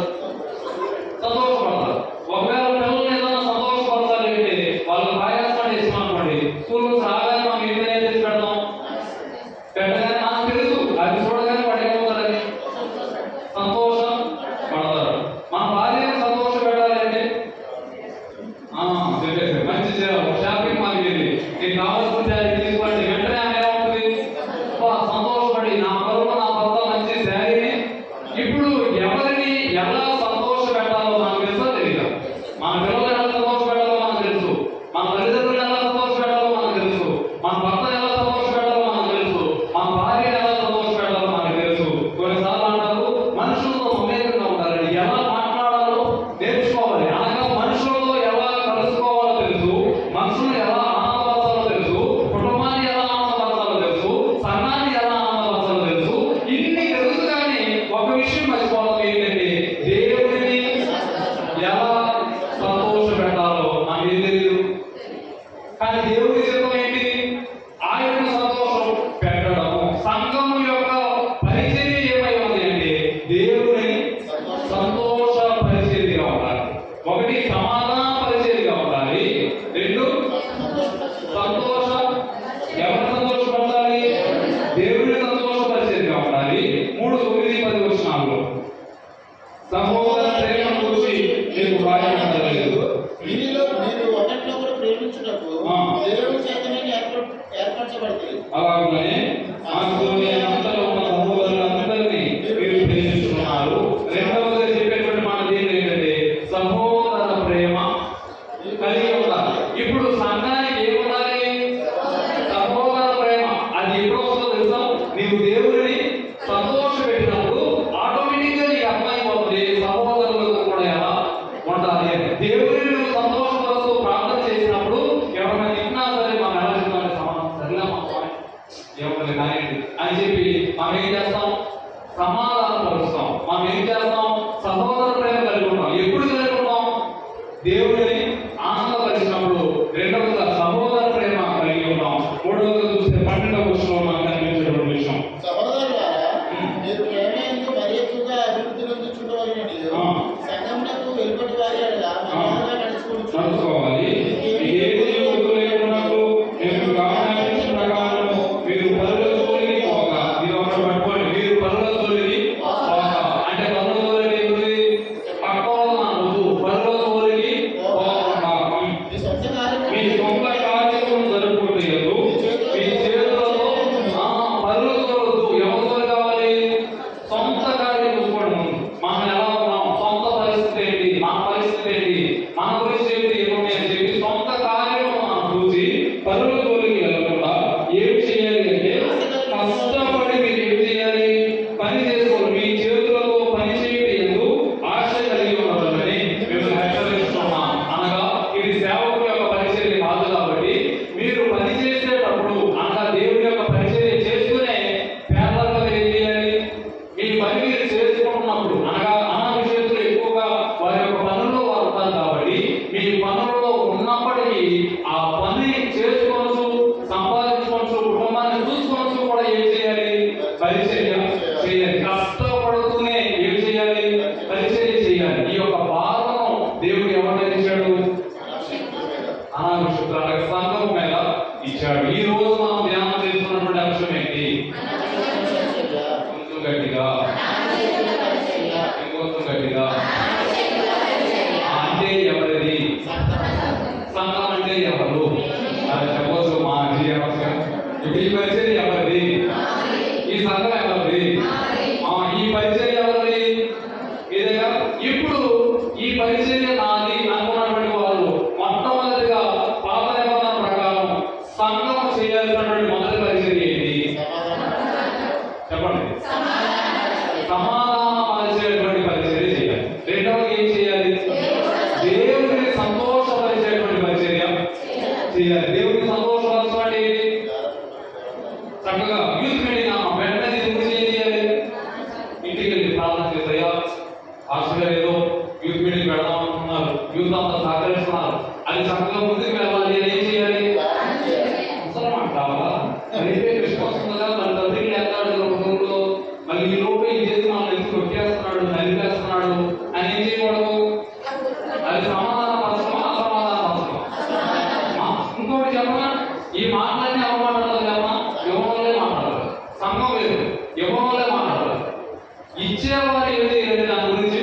సహోదర ప్రేమ గురించి మీకు రాయబడలేదు. వీరిలో మీరు ఒకరినొకరు ప్రేమించుటకు దేవుని చేతనే ఏర్పరచబడుతుంది. అలాగే అంతలో ఉన్న సహోదరులందరినీ మీరు ప్రేమిస్తున్నారు. రెండవది చెప్పేటువంటి మాట ఏంటంటే సహోదర ప్రేమ కలిగి ఉండాలి. ఇప్పుడు సంఘానికి ఏముండాలి? సహోదర ప్రేమ. అది ఎప్పుడు వస్తుందో తెలుసా? నీవు దేవుడిని సంతోషపెట్టినప్పుడు ఆటోమేటిక్ గా నీకు అర్థమైపోతుంది సహోదరులకు కూడా ఎలా ఉండాలి. దేవుడిని సంతోషపరుస్తూ ప్రార్థన చేసినప్పుడు ఎవరైనా తిన్నా సరే మనం ఎలా చెప్తామని సమానం సరిగా ఏమన్నా కానీ అని చెప్పి మనం ఏం చేస్తాం? సమాధానం పరుస్తాం. మనం ఏం చేస్తాం? సహోదర ప్రేమ కలిగి ఉంటాం. ఎప్పుడు కలిగి ఉంటాం? దేవుడిని ఆనందపరిచినప్పుడు. రెండవదిగా సహోదర ప్రేమ కలిగి ఉంటాం. మూడవదిగా చూస్తే 12వ వచనంలో మనకు కనిపించేటువంటి విషయం సహోదరులారా, మీరు ప్రేమయందు మరి ఎక్కువగా అభివృద్ధి నొందుచుండవలెనని సంఘమునకు వెలుపటి వారి ఎడల మర్యాదగా నడుచుకోవాలి. ఏది వదిలేకున్నట్లు నేను గమనించిన ప్రకారము మీరు పరుల జోలికి పోక. ఇది ఒకటి పట్టుకోండి. మీరు పరుల జోలికి పోక అంటే పరుల జోలికి ఏంటి? పక్కన పరుల జోలికి పోకుండా మీ సొంత కార్యక్రమం జరుపుకుంటూ మీ చేతులతో పరుల జోలదు. ఎవరి జోలి కావాలి? సొంత కార్యం చూసుకోండి. ముందు మనం ఎలా ఉన్నాం, సొంత పరిస్థితి ఏంటి, మన పరిస్థితి ఏంటి, మన గురించి ఏంటి ఏముంది అని చెప్పి సొంత కార్యం మనం చూసి పరుల జోలికి వెళ్ళకుండా ఏం చేయాలి అంటే కష్టపడి మీరు ఏం చేయాలి? పని చేసుకోవాలి. మీ చేతులతో పని చేయడం ఎందు ఆశ కలిగి ఉండవాలని మేము హెచ్చరిస్తున్నాం. అనగా ఇది సేవకుల యొక్క పరిచర్య కాదు కాబట్టి మీరు పని చేసేటప్పుడు అనగా దేవుడి యొక్క పరిచర్య చేస్తూనే పేదలకు ఏం చేయాలి? మీ పని మీరు చేసుకుంటున్నప్పుడు అనగా అనావిషయతులు ఎక్కువగా వారి యొక్క పనుల్లో వారు ఉంటారు కాబట్టి మీ పనుల్లో ఉన్నప్పటికీ ఆ పని చేసుకోవచ్చు, సంపాదించుకోవచ్చు, కుటుంబాన్ని చూసుకోవచ్చు కూడా ఏం చేయాలి? పరిచర్య చేయాలి. కష్టపడుతూనే ఏం చేయాలి? పరిచర్య చేయాలి. ఈ యొక్క భావన దేవుడు ఎవరు ఇచ్చాడు? అనావిషయతులు అలాగే సంఘం మీద ఇచ్చాడు. ఈ రోజు మనం ధ్యానం చేస్తున్నటువంటి అంశం ఏంటి? కొంచెం గట్టిగా, ఇంకొంచెం గట్టిగా. అంటే ఎవరిది? సంఘం అంటే ఎవరు? అది చెప్పవచ్చు. మా ఇప్పుడు ఈ పరిచర్య ఎవరిది? ఈ సంఘం ఎవరిది? ఈ పరిచర్య ఎవరిది? ఇదేగా. ఇప్పుడు ఈ పరిచర్య నాది అనుకున్నటువంటి వాళ్ళు మొట్టమొదటిగా పాత నిబంధన ప్రకారం సంఘం చేయాల్సినటువంటి మొదటి పరిచర్య ఏంటి? చెప్పండి. సమాధానం పరిచేటువంటి పరిచర్య చేయాలి. రెండవది ఏం చేయాలి? దేవుడిని సంతోషపరిచేటువంటి పరిచర్య చేయాలి. దేవుడిని సంతోషపరచండి. చక్కగా యూత్ మీటింగ్ వెంటనే గురించి ఏం చేయాలి? ఇంటికి వెళ్ళి ప్రార్థన చేస్తాయా? హాస్పిటల్ ఏదో యూత్ మీటింగ్ పెడదాం అనుకున్నారు, యూత్ అంతా సహకరిస్తున్నారు, అది చక్కగా ముందుకు వెళ్ళాలి అని ఏం చేయాలి? అవసరం అంటావా? రేపే కృష్ణ వస్తుందా? మన తల్లికి వెళ్తాడు లోకంలో, మళ్ళీ ఈ లోపే ఈ చేసి మనం ఎందుకు నొక్కేస్తున్నాడు, నలిపేస్తున్నాడు అని ఏం చేయకూడదు? అది సమాధాన పరచమా, అసమాధాన పరచమా? ఇంకోటి చెప్పమా, ఈ మాటలన్నీ ఎవరు మాట్లాడతారు చెప్పమా? ఎవరోలే మాట్లాడతారు. సంఘం లేదు, ఎవరోలే మాట్లాడతారు. ఇచ్చేవారు ఏం చేయాలి? దాని గురించి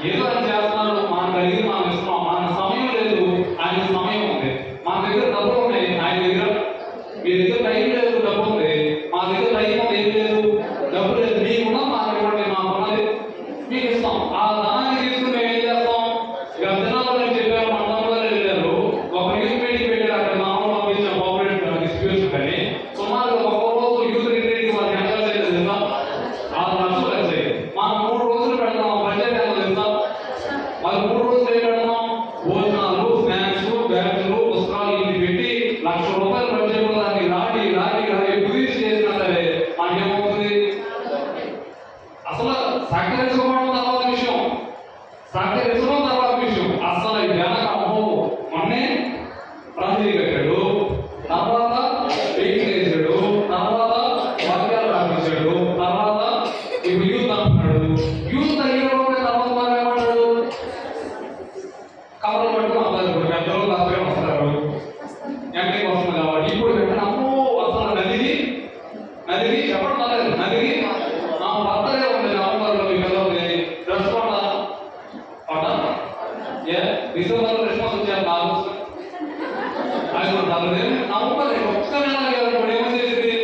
ఏదో అని చేస్తున్నాడు, మనం కలిగి మనం ఇస్తున్నాం. మన సమయం లేదు, ఆయన సమయం ఉంది. మన దగ్గర డబ్బులు ఉన్నాయి, ఆయన దగ్గర మీ దగ్గర టైం లేదు, డబ్బు ఉంది. మా దగ్గర టైం ఉంది, ఏం లేదు, డబ్బు లేదు. మీకున్నా మాకు ఇవ్వండి, మాకున్నది మీకు ఇస్తాం. ఆ ధనాన్ని తీసుకుని మేము ఏం చేస్తాం? గద్దనాలు నేను చెప్పాను, మండలంలో వెళ్ళారు, ఒక యూత్ మీటింగ్ పెట్టారు. అక్కడ మామూలు పంపించాం కోఆపరేటివ్ డిస్ట్రిబ్యూషన్ కానీ సుమారుగా ఒక రోజు యూత్ రిట్రీట్ వాళ్ళకి ఎంత లేదు తెలుసా? 6 లక్షలు వచ్చాయి. మనం 3 రోజులు పెడతాం. బడ్జెట్ ఎంత తెలుసా? వాళ్ళు 3 రోజులు ఏం పెడతాం? భోజనాలు, స్నాక్స్, బ్యాగులు, పుస్తకాలు ఇవి పెట్టి ₹1,00,000 బడ్జెట్ దానికి రాడి గురించి చేసినా సరే మనకేమవుతుంది? అసలు సహకరించుకోవడం తర్వాత విషయం, సహకరించడం తర్వాత విషయం. అసలు వెనక మొన్నే ప్రాంతీయ కట్టాడు, తర్వాత పెయింట్ వేసాడు, తర్వాత వర్గాలు రాపించాడు, తర్వాత ఇప్పుడు యూత్ అంటున్నాడు. యూత్ అయ్యేలోపే తర్వాత వారు ఏమంటాడు? కవర్లు పట్టుకుని వస్తారు. ఇప్పుడు పెద్దలు తప్పగా వస్తారు, ఎంటకి వస్తుంది కాబట్టి ఇప్పుడు వెంటనే అమ్మో అసలు నదిగి చెప్పడం నదిగి నా బర్త్డే ఉంది, నవంబర్లో మీ పిల్లలది డ్రెస్ కొండ డిసెంబర్ క్రిస్మస్ వచ్చారు నాకు అది నవంబర్ ఒక్క నెల ఏమో చేసింది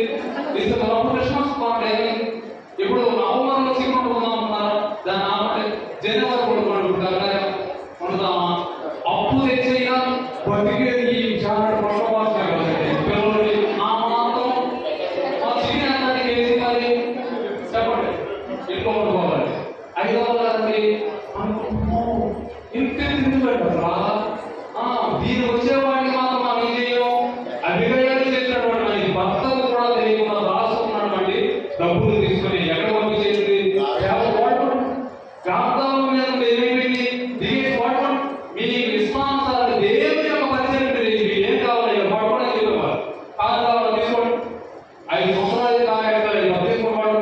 డిసెంబర్ అప్పుడు క్రిస్మస్ పాడే ఇప్పుడు నవంబర్లో సినిమా కొనుదామన్నారు దాన్ని ఆపండి జనవరి కొనుదామా అప్పు తెచ్చైనా బతికేది చాలా పిల్లలకి ఆ మాత్రం చిన్న అన్నానికి వేసి మరి చెప్పండి ఎక్కువ కొనుక్కోవాలి 500 కదండి ఇంత తిండి పెట్టరా దీని వచ్చేవాడిని మాత్రం మనం ఏం చేయం అభిగయాలు చేసినటువంటి మనకి భర్తకు కూడా తెలియకుండా రాసుకున్నటువంటి డబ్బులు తీసుకుని ఎక్కడ పంపించేది గ్రామాల మీద ఏమేమి దిగే వాడటం మీ విశ్వాసాలు దేవుని యొక్క పరిచయం ఏం కావాలి వాడటం అని చెప్పేవారు కాదు కావాలి తీసుకోండి 5 సంవత్సరాలు కాయలు తీసుకోవడం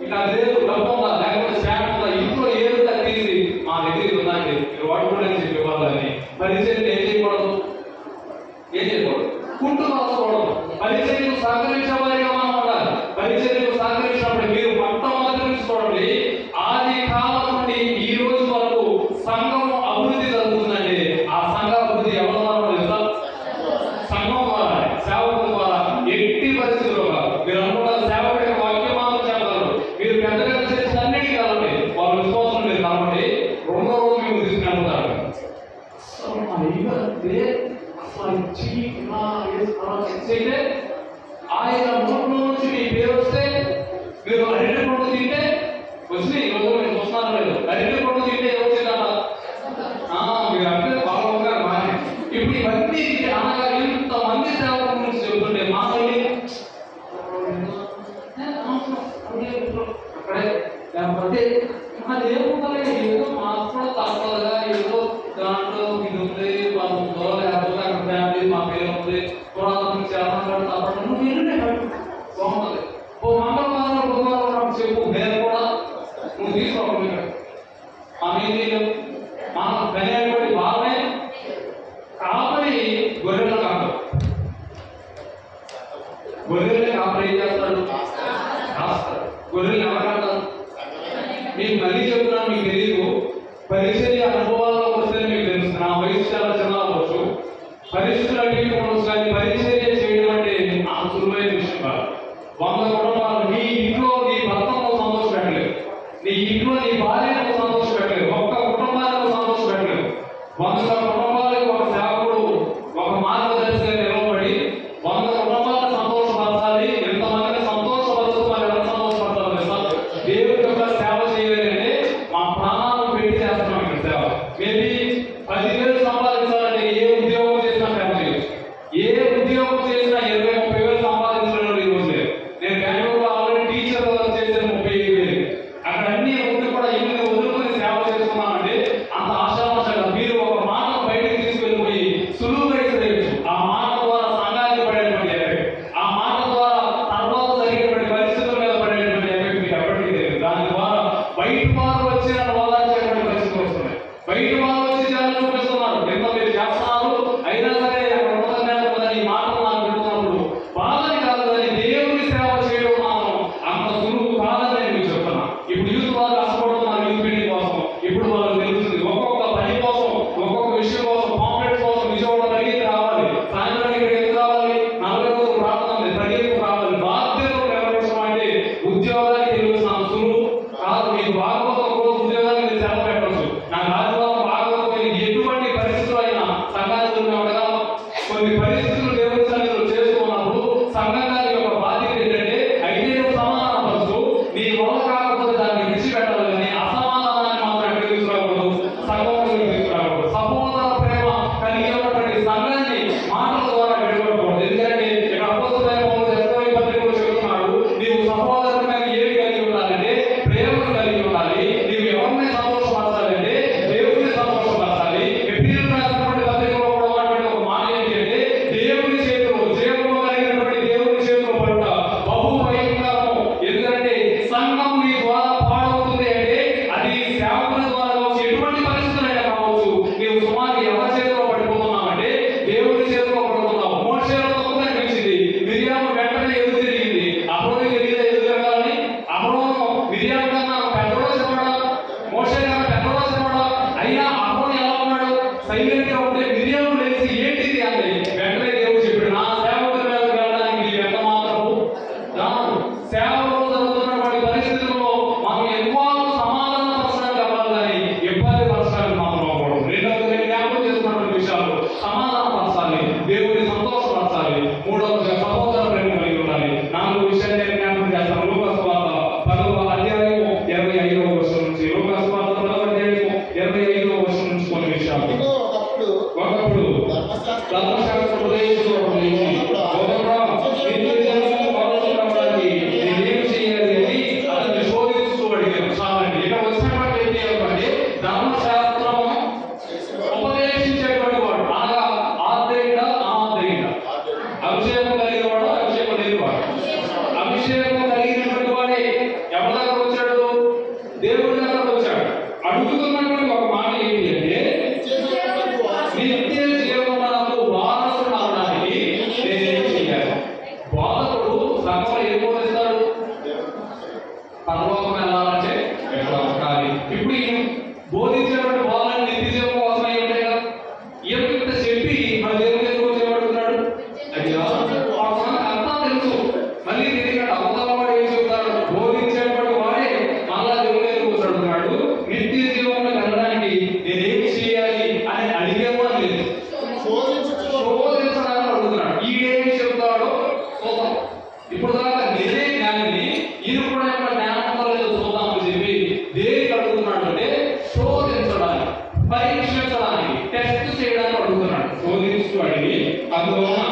ఇంకా లేదు డబ్బు ఉందా లేకపోతే శాఖ ఉందా ఇంట్లో ఏదో తీసి మా దగ్గర ఉందండి మీరు వాడుకోండి అని చెప్పేవాళ్ళని పరిచయం ఏం చేయకూడదు కుంటూ రాసుకోవడం పరిచర్యకు సహకరించే వారిగా మనం ఉండాలి పరిచర్యకు సహకరించినప్పుడు మీరు మొట్టమొదటి చూడండి ఆది కాలం నుండి ఈ రోజు వరకు సంఘం అభివృద్ధి జరుగుతుందండి ఆ సంఘ అభివృద్ధి ఎవరి ద్వారా తెలుసా సంఘం ద్వారా సేవకుల ద్వారా ఎట్టి పరిస్థితుల్లో మీరు అనుకున్న సేవకుడి వాక్యం మాత్రం చెప్పగలరు మీరు పెద్ద పెద్ద చర్చలు అన్నిటికీ కాదండి వాళ్ళ విశ్వాసం లేదు కాబట్టి రెండో రోజు మేము తీసుకున్నారు ఆయన నోట్లో నుంచి మీ పేరు వస్తే మీరు అరటి పండు తింటే వచ్చి ఈరోజు మీరు చూస్తున్నారు లేదు అరటి పండు తింటే ఏమొచ్చిందట మీరు అంటే బాగా బాగా ఇప్పుడు ఇవన్నీ అనగా ఇంతమంది సేవకుల నుంచి చెబుతుంటే మా అక్కడే లేకపోతే అదేముంటే ఏదో మాకు కూడా తప్పదుగా ఏదో దాంట్లో ఇది ఉంది వాళ్ళు ఉందో లేకపోతే అక్కడ ఫ్యామిలీ మా పేరు ఉంది పురాతన చాలా తప్పడం బాగుంటుంది ఓ మంగళవారం బుధవారం చెప్పు నేను కూడా నువ్వు తీసుకోవాలి ఆమె మనం పెళ్ళి బాగానే కాపరి గొర్రెలు కాదు గొర్రెల్ని కాపరి ఏం చేస్తాడు కాస్తాడు గొర్రెలు ఎవరంటారు మీకు మళ్ళీ చెప్తున్నాను మీకు తెలియదు పరిచర్య అనుభవాల్లో వస్తే మీకు తెలుసు నా వయసు చాలా చిన్న అవ్వచ్చు పరిస్థితులు అడిగి ఉండవచ్చు కానీ పరిచర్య చేయడం అంటే ఆ సులువైన విషయం కాదు 100 కుటుంబాలు నీ ఇంట్లో నీ భర్తను సంతోష పెట్టలేదు నీ ఇంట్లో నీ భార్యను సంతోష పెట్టలేదు ఒక్క కుటుంబాలను సంతోష పెట్టలేదు 100 కుటుంబాలకు ఒక సేవకుడు ఒక మార్గదర్శిగా నిలబడి 100 కుటుంబాలను సంతోషపరచాలి ఎంతమందిని సంతోషపరచదు మరి ఎలా సంతోషపరచాలి దేవుడి యొక్క సేవ చేయాలి అంటే మా ప్రాణాలను పెట్టి చేస్తున్నాం ఇక్కడ సేవ మేబీ 10,000 సంపాదించాలంటే ఏ ఉద్యోగం చేసినా సేవ చేయొచ్చు ఏ ఉద్యోగం చేసినా 20-30,000 సంపాదించడం ఈ రోజు లేదు నేను బెంగళూరులో ఆల్రెడీ టీచర్ చేసిన 35,000 అక్కడ అన్ని ఉండి కూడా ఎన్ని సైలెంట్ గా ఉంటే మిరియాము లేచి ఏంటిది అంటే వెంటనే దేవుడు చెప్పాడు, నా సేవకుల మీద వెళ్ళడానికి నీవు ఎంత మాత్రము రాను. సేవలో జరుగుతున్న వాటి పరిస్థితుల్లో మనం ఎక్కువ సమాధాన పరచడానికి అవ్వాలి కానీ ఇబ్బంది పరచడానికి మాత్రం అవ్వకూడదు. రెండవది జ్ఞాపకం చేసుకున్న విషయాలు సమాధాన పరచాలి, దేవుడిని సంతోషపరచాలి. మూడవది సహోదర ప్రేమ కలిగి ఉండాలి. నాలుగో విషయాన్ని నేను జ్ఞాపకం చేస్తాను. లూకాసు వార్త 10వ అధ్యాయము 25వ వచనం నుంచి, లూకాసు వార్త 10వ అధ్యాయము 25వ వచనం నుంచి కొన్ని విషయాలు. ఒకప్పుడు ధర్మశాస్త్ర ఉపదేశకులు నేనేం చేయాలి అని అతన్ని శోధిస్తూ అడిగారు. చాలండి, ఇక్కడ వచ్చిన మాట ఏంటి అంటే ధర్మశాస్త్రం ఉపదేశించేటువంటి వాడు అనగా ఆద్రేయుడ అనాద్రేయుడ, అభిషేకం కలిగిన వాడు అభిషేకం లేని వాడు. అభిషేకం కలిగినటువంటి వాడే ఎవరి దగ్గర వచ్చాడు? దేవుడి దగ్గర వచ్చాడు. అడుగుతున్నటువంటి ఒక మాట ఏంటి అంటే నిత్య జీవనకు వారసుడు అవడానికి నేనేం చేయాలి? బోధకుడు సంఘంలో ఏం బోధిస్తాడు? పరలోకం వెళ్ళాలంటే వెళ్ళాలి. ఇప్పుడు ఈయన బోధించేటువంటి బోధన నిత్య జీవం కోసమే ఉంటాయి కదా. ఈయన చెప్పి మన దేవుని ఎందుకు చేయబడుతున్నాడు? అయ్యా అర్థం తెలుసు. మళ్ళీ తిరిగి అవతల వాడు ఏం చెప్తాడు? బోధించేటువంటి వాడే మళ్ళా దేవుని ఎందుకు చదువుతున్నాడు? నిత్య జీవంలో వెళ్ళడానికి నేనేం చేయాలి అని అడిగేవాడు లేదు, శోధించడానికి అడుగుతున్నాడు. ఈడేం చెప్తాడో చూద్దాం. ఇప్పుడు దాకా నేనే జ్ఞానిని, ఈయన కూడా ఏమైనా జ్ఞానం లేదు చూద్దాం అని చెప్పి దేనికి అడుగుతున్నాడు అంటే శోధించడానికి, పరీక్షించడానికి, టెస్ట్ చేయడానికి అడుగుతున్నాడు. శోధిస్తూ అడిగి అందువలన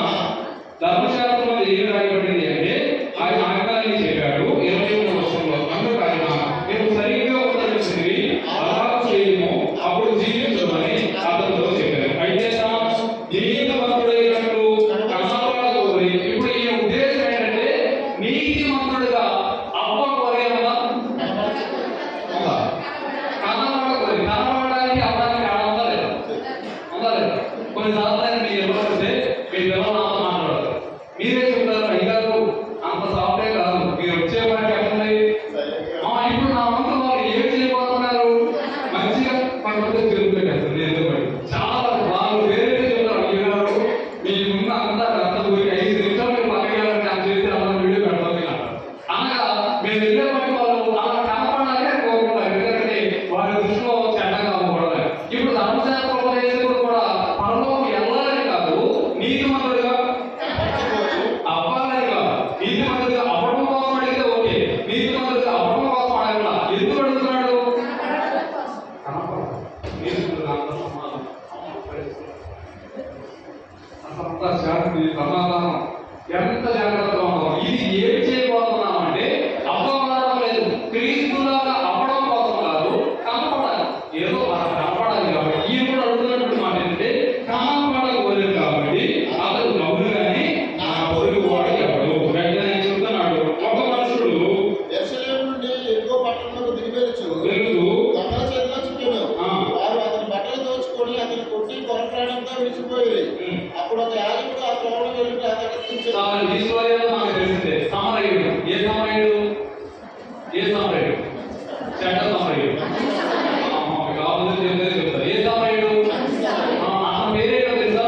ధర్మశాస్త్రంలో ఏం రాయబడింది అంటే ఆయన ఆజ్ఞని చెప్పాడు 21వ వచనంలో. అందుకు ఆయన మేము సరిగ్గా ఉపదేశించి అలా చేయము అప్పుడు జీవించమని అతనితో చెప్పారు. అయితే తాను నీతిమంతుడైనట్టు కనబడకూరి. ఇప్పుడు ఈ ఉద్దేశం ఏంటంటే నీతిమంతుడిగా అవ్వకూరి అలా కనబడకూరి. కనబడడానికి అవ్వడానికి ఉందా లేదా? ఉందా లేదా? కొన్నిసార్లు మీరు ఎవరైతే మీ పిల్లలు నాతో మాట్లాడతారు, మీరే చెప్తారు అయ్యారు అంత సాఫ్ట్వే కాదు, మీరు వచ్చే వారికి ఎక్కడున్నాయి. ఇప్పుడు నా వంతు వాళ్ళు ఏం చేయబోతున్నారు? మంచిగా పక్కన తిరుగుపెట్టేస్తారు. ఎందుకంటే చాలా వాళ్ళు వేరే చెప్తారు, అయ్యారు మీ ముందు అంతా గత 5 నిమిషాలు మీరు పక్కకెళ్ళండి అని చేసి అలా వీడియో పెడతాం అనగా మేము వెళ్ళే వాటి వాళ్ళు అలా కనపడాలే కోరుకుంటారు. ఎందుకంటే వారి దృష్టిలో చెడ్డగా అవ్వకూడదు. ఇప్పుడు ధర్మశాస్త్ర ఉపదేశకుడు కూడా పరలోకం వెళ్ళాలని కాదు, నీతిమంతుడిగా అవ్వాలని కాదు. నీతిమంతుడిగా అవ్వడం కోసం అడిగితే ఓకే, నీతిమంతుడిగా అవ్వడం కోసం అడగలా. ఎందుకు అడుగుతున్నాడు? అంత శాంతి సమాధానం ఎంత జాగ్రత్తగా ఉన్నాం. ఇది ఏం చేయబోతున్నాం అంటే అవ్వడం లేదు, క్రీస్తులాగా అవ్వడం కోసం కాదు, కనపడాలి. ఏదో కనపడాలి కాబట్టి ఈయన కూడా అడుగుతున్నట్టు మాట ఏంటంటే కనపడకూడదు కాబట్టి అతడు నవ్వులు కానీ నా పొరుగు వాడు ఎవడు. వెంటనే చెప్తున్నాడు, ఒక మనుషుడు యెరూషలేము నుండి ఎరుకో పట్టణంలోకి దిగివెళ్ళుచు దొంగల చేతిలో చిక్కెను. వారు అతని బట్టలు దోచుకొని అతని కొట్టి కొరప్రాణంతో విడిచిపోయి. అప్పుడు ఒక యాజకుడు ఆ త్రోవలో వెళ్ళి అతన్ని మనకు తెలిసిందే. సమరయుడు. ఏ సమరయుడు? ఏ సమరయుడు? చెడ్డ సమరయుడు. కావాలని చెప్తారు. ఏ సమరయుడు? అతని పేరేటో తెలుసా?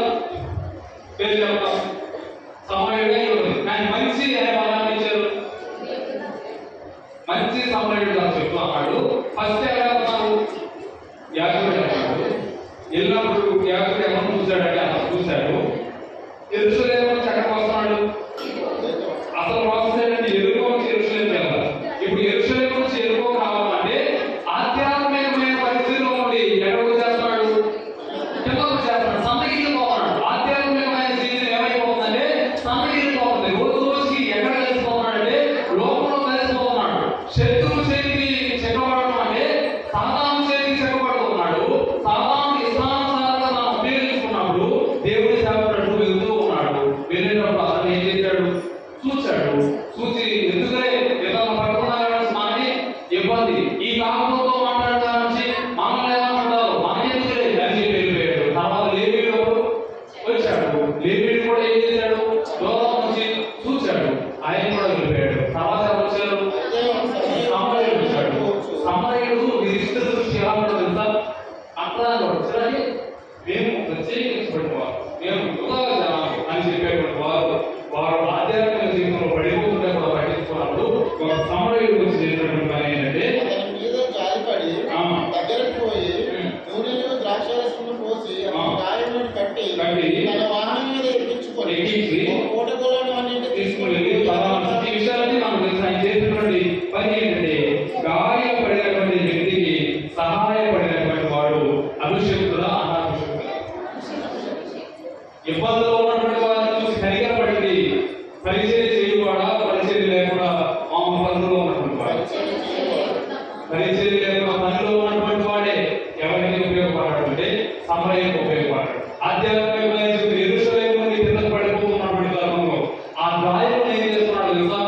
పేరు చెప్తా. సమరయుడే కానీ మంచి అనే పదాన్ని ఇచ్చారు. మంచి సమరయుడు చెప్తూ అన్నాడు. ఫస్ట్ ఎలా ఉన్నారు? యాజకుడు అన్నాడు. వెళ్ళినప్పుడు యాజకుడు ఎవరు చూశాడంటే అతను చూశాడు. యెరూషలేము నుంచి ఎక్కడికి వస్తున్నాడు? అసలు ప్రాసెస్ ఏంటంటే ఎరుకో నుంచి యెరూషలేము వెళ్ళాలి. ఇప్పుడు యెరూషలేము నుంచి ఎరుకో రావాలంటే ఆధ్యాత్మికమైన పరిస్థితిలో ఉండి ఎక్కడికి చేస్తున్నాడు? కిందకు చేస్తున్నాడు, సన్నగిరి పోతున్నాడు. ఆధ్యాత్మికమైన జీవితం ఏమైపోతుందంటే సన్నగిరి పోతుంది. రోజు రోజుకి ఎక్కడ కలిసిపోతున్నాడంటే లోకంలో కలిసిపోతున్నాడు. శత్రువు చేతికి చెక్కబడటం అంటే సాతాను చేతికి చెక్కబడుతున్నాడు. సాతాను ఇష్టానుసారంగా మనం ఉపయోగించుకున్నప్పుడు దేవుడి సేవకుడు వెళ్తూ ఉన్నాడు. వెళ్ళేటప్పుడు అతను ఏం చేశాడు? చూశాడు. చేసేటువంటి వారు, మేము యువత జనాలు అని చెప్పేటువంటి వారు వారు ఆధ్యాత్మిక జీవితంలో పడిపోతుంటే కూడా పట్టించుకున్నప్పుడు ఒక సమరయుడు గురించి చేసినటువంటి పని ఏంటంటే మీద జారిపడి దగ్గరకు పోయి నూనెలో ద్రాక్షారసమును పోసి గాయములను కట్టి తన వాహనం మీద ఎక్కించుకొని కోటగోలను అన్నింటి తీసుకుని ఈ విషయాలన్నీ మనకు తెలుసు. ఆయన చేసినటువంటి పని ఏంటంటే గాయపడినటువంటి వ్యక్తికి సహాయపడినటువంటి వాడు అభిషేకుడా అనాభిషేకుడా? ఇబ్బందులు ఉన్నటువంటి వారిని చూసి కనికరపడింది పరిచయం చేయవాడా, పరిచయం లేకుండా మామూలు పనుల్లో ఉన్నటువంటి వాడు, పరిచయం లేకుండా పనిలో ఉన్నటువంటి వాడే ఎవరికి ఉపయోగపడాలంటే సమరయ్యకు ఉపయోగపడాడు. ఆధ్యాత్మికమైన యెరూషలేము నుండి కిందకు పడిపోతున్నటువంటి తరుణంలో ఆ గాయమును ఏం చేస్తున్నాడు తెలుసా?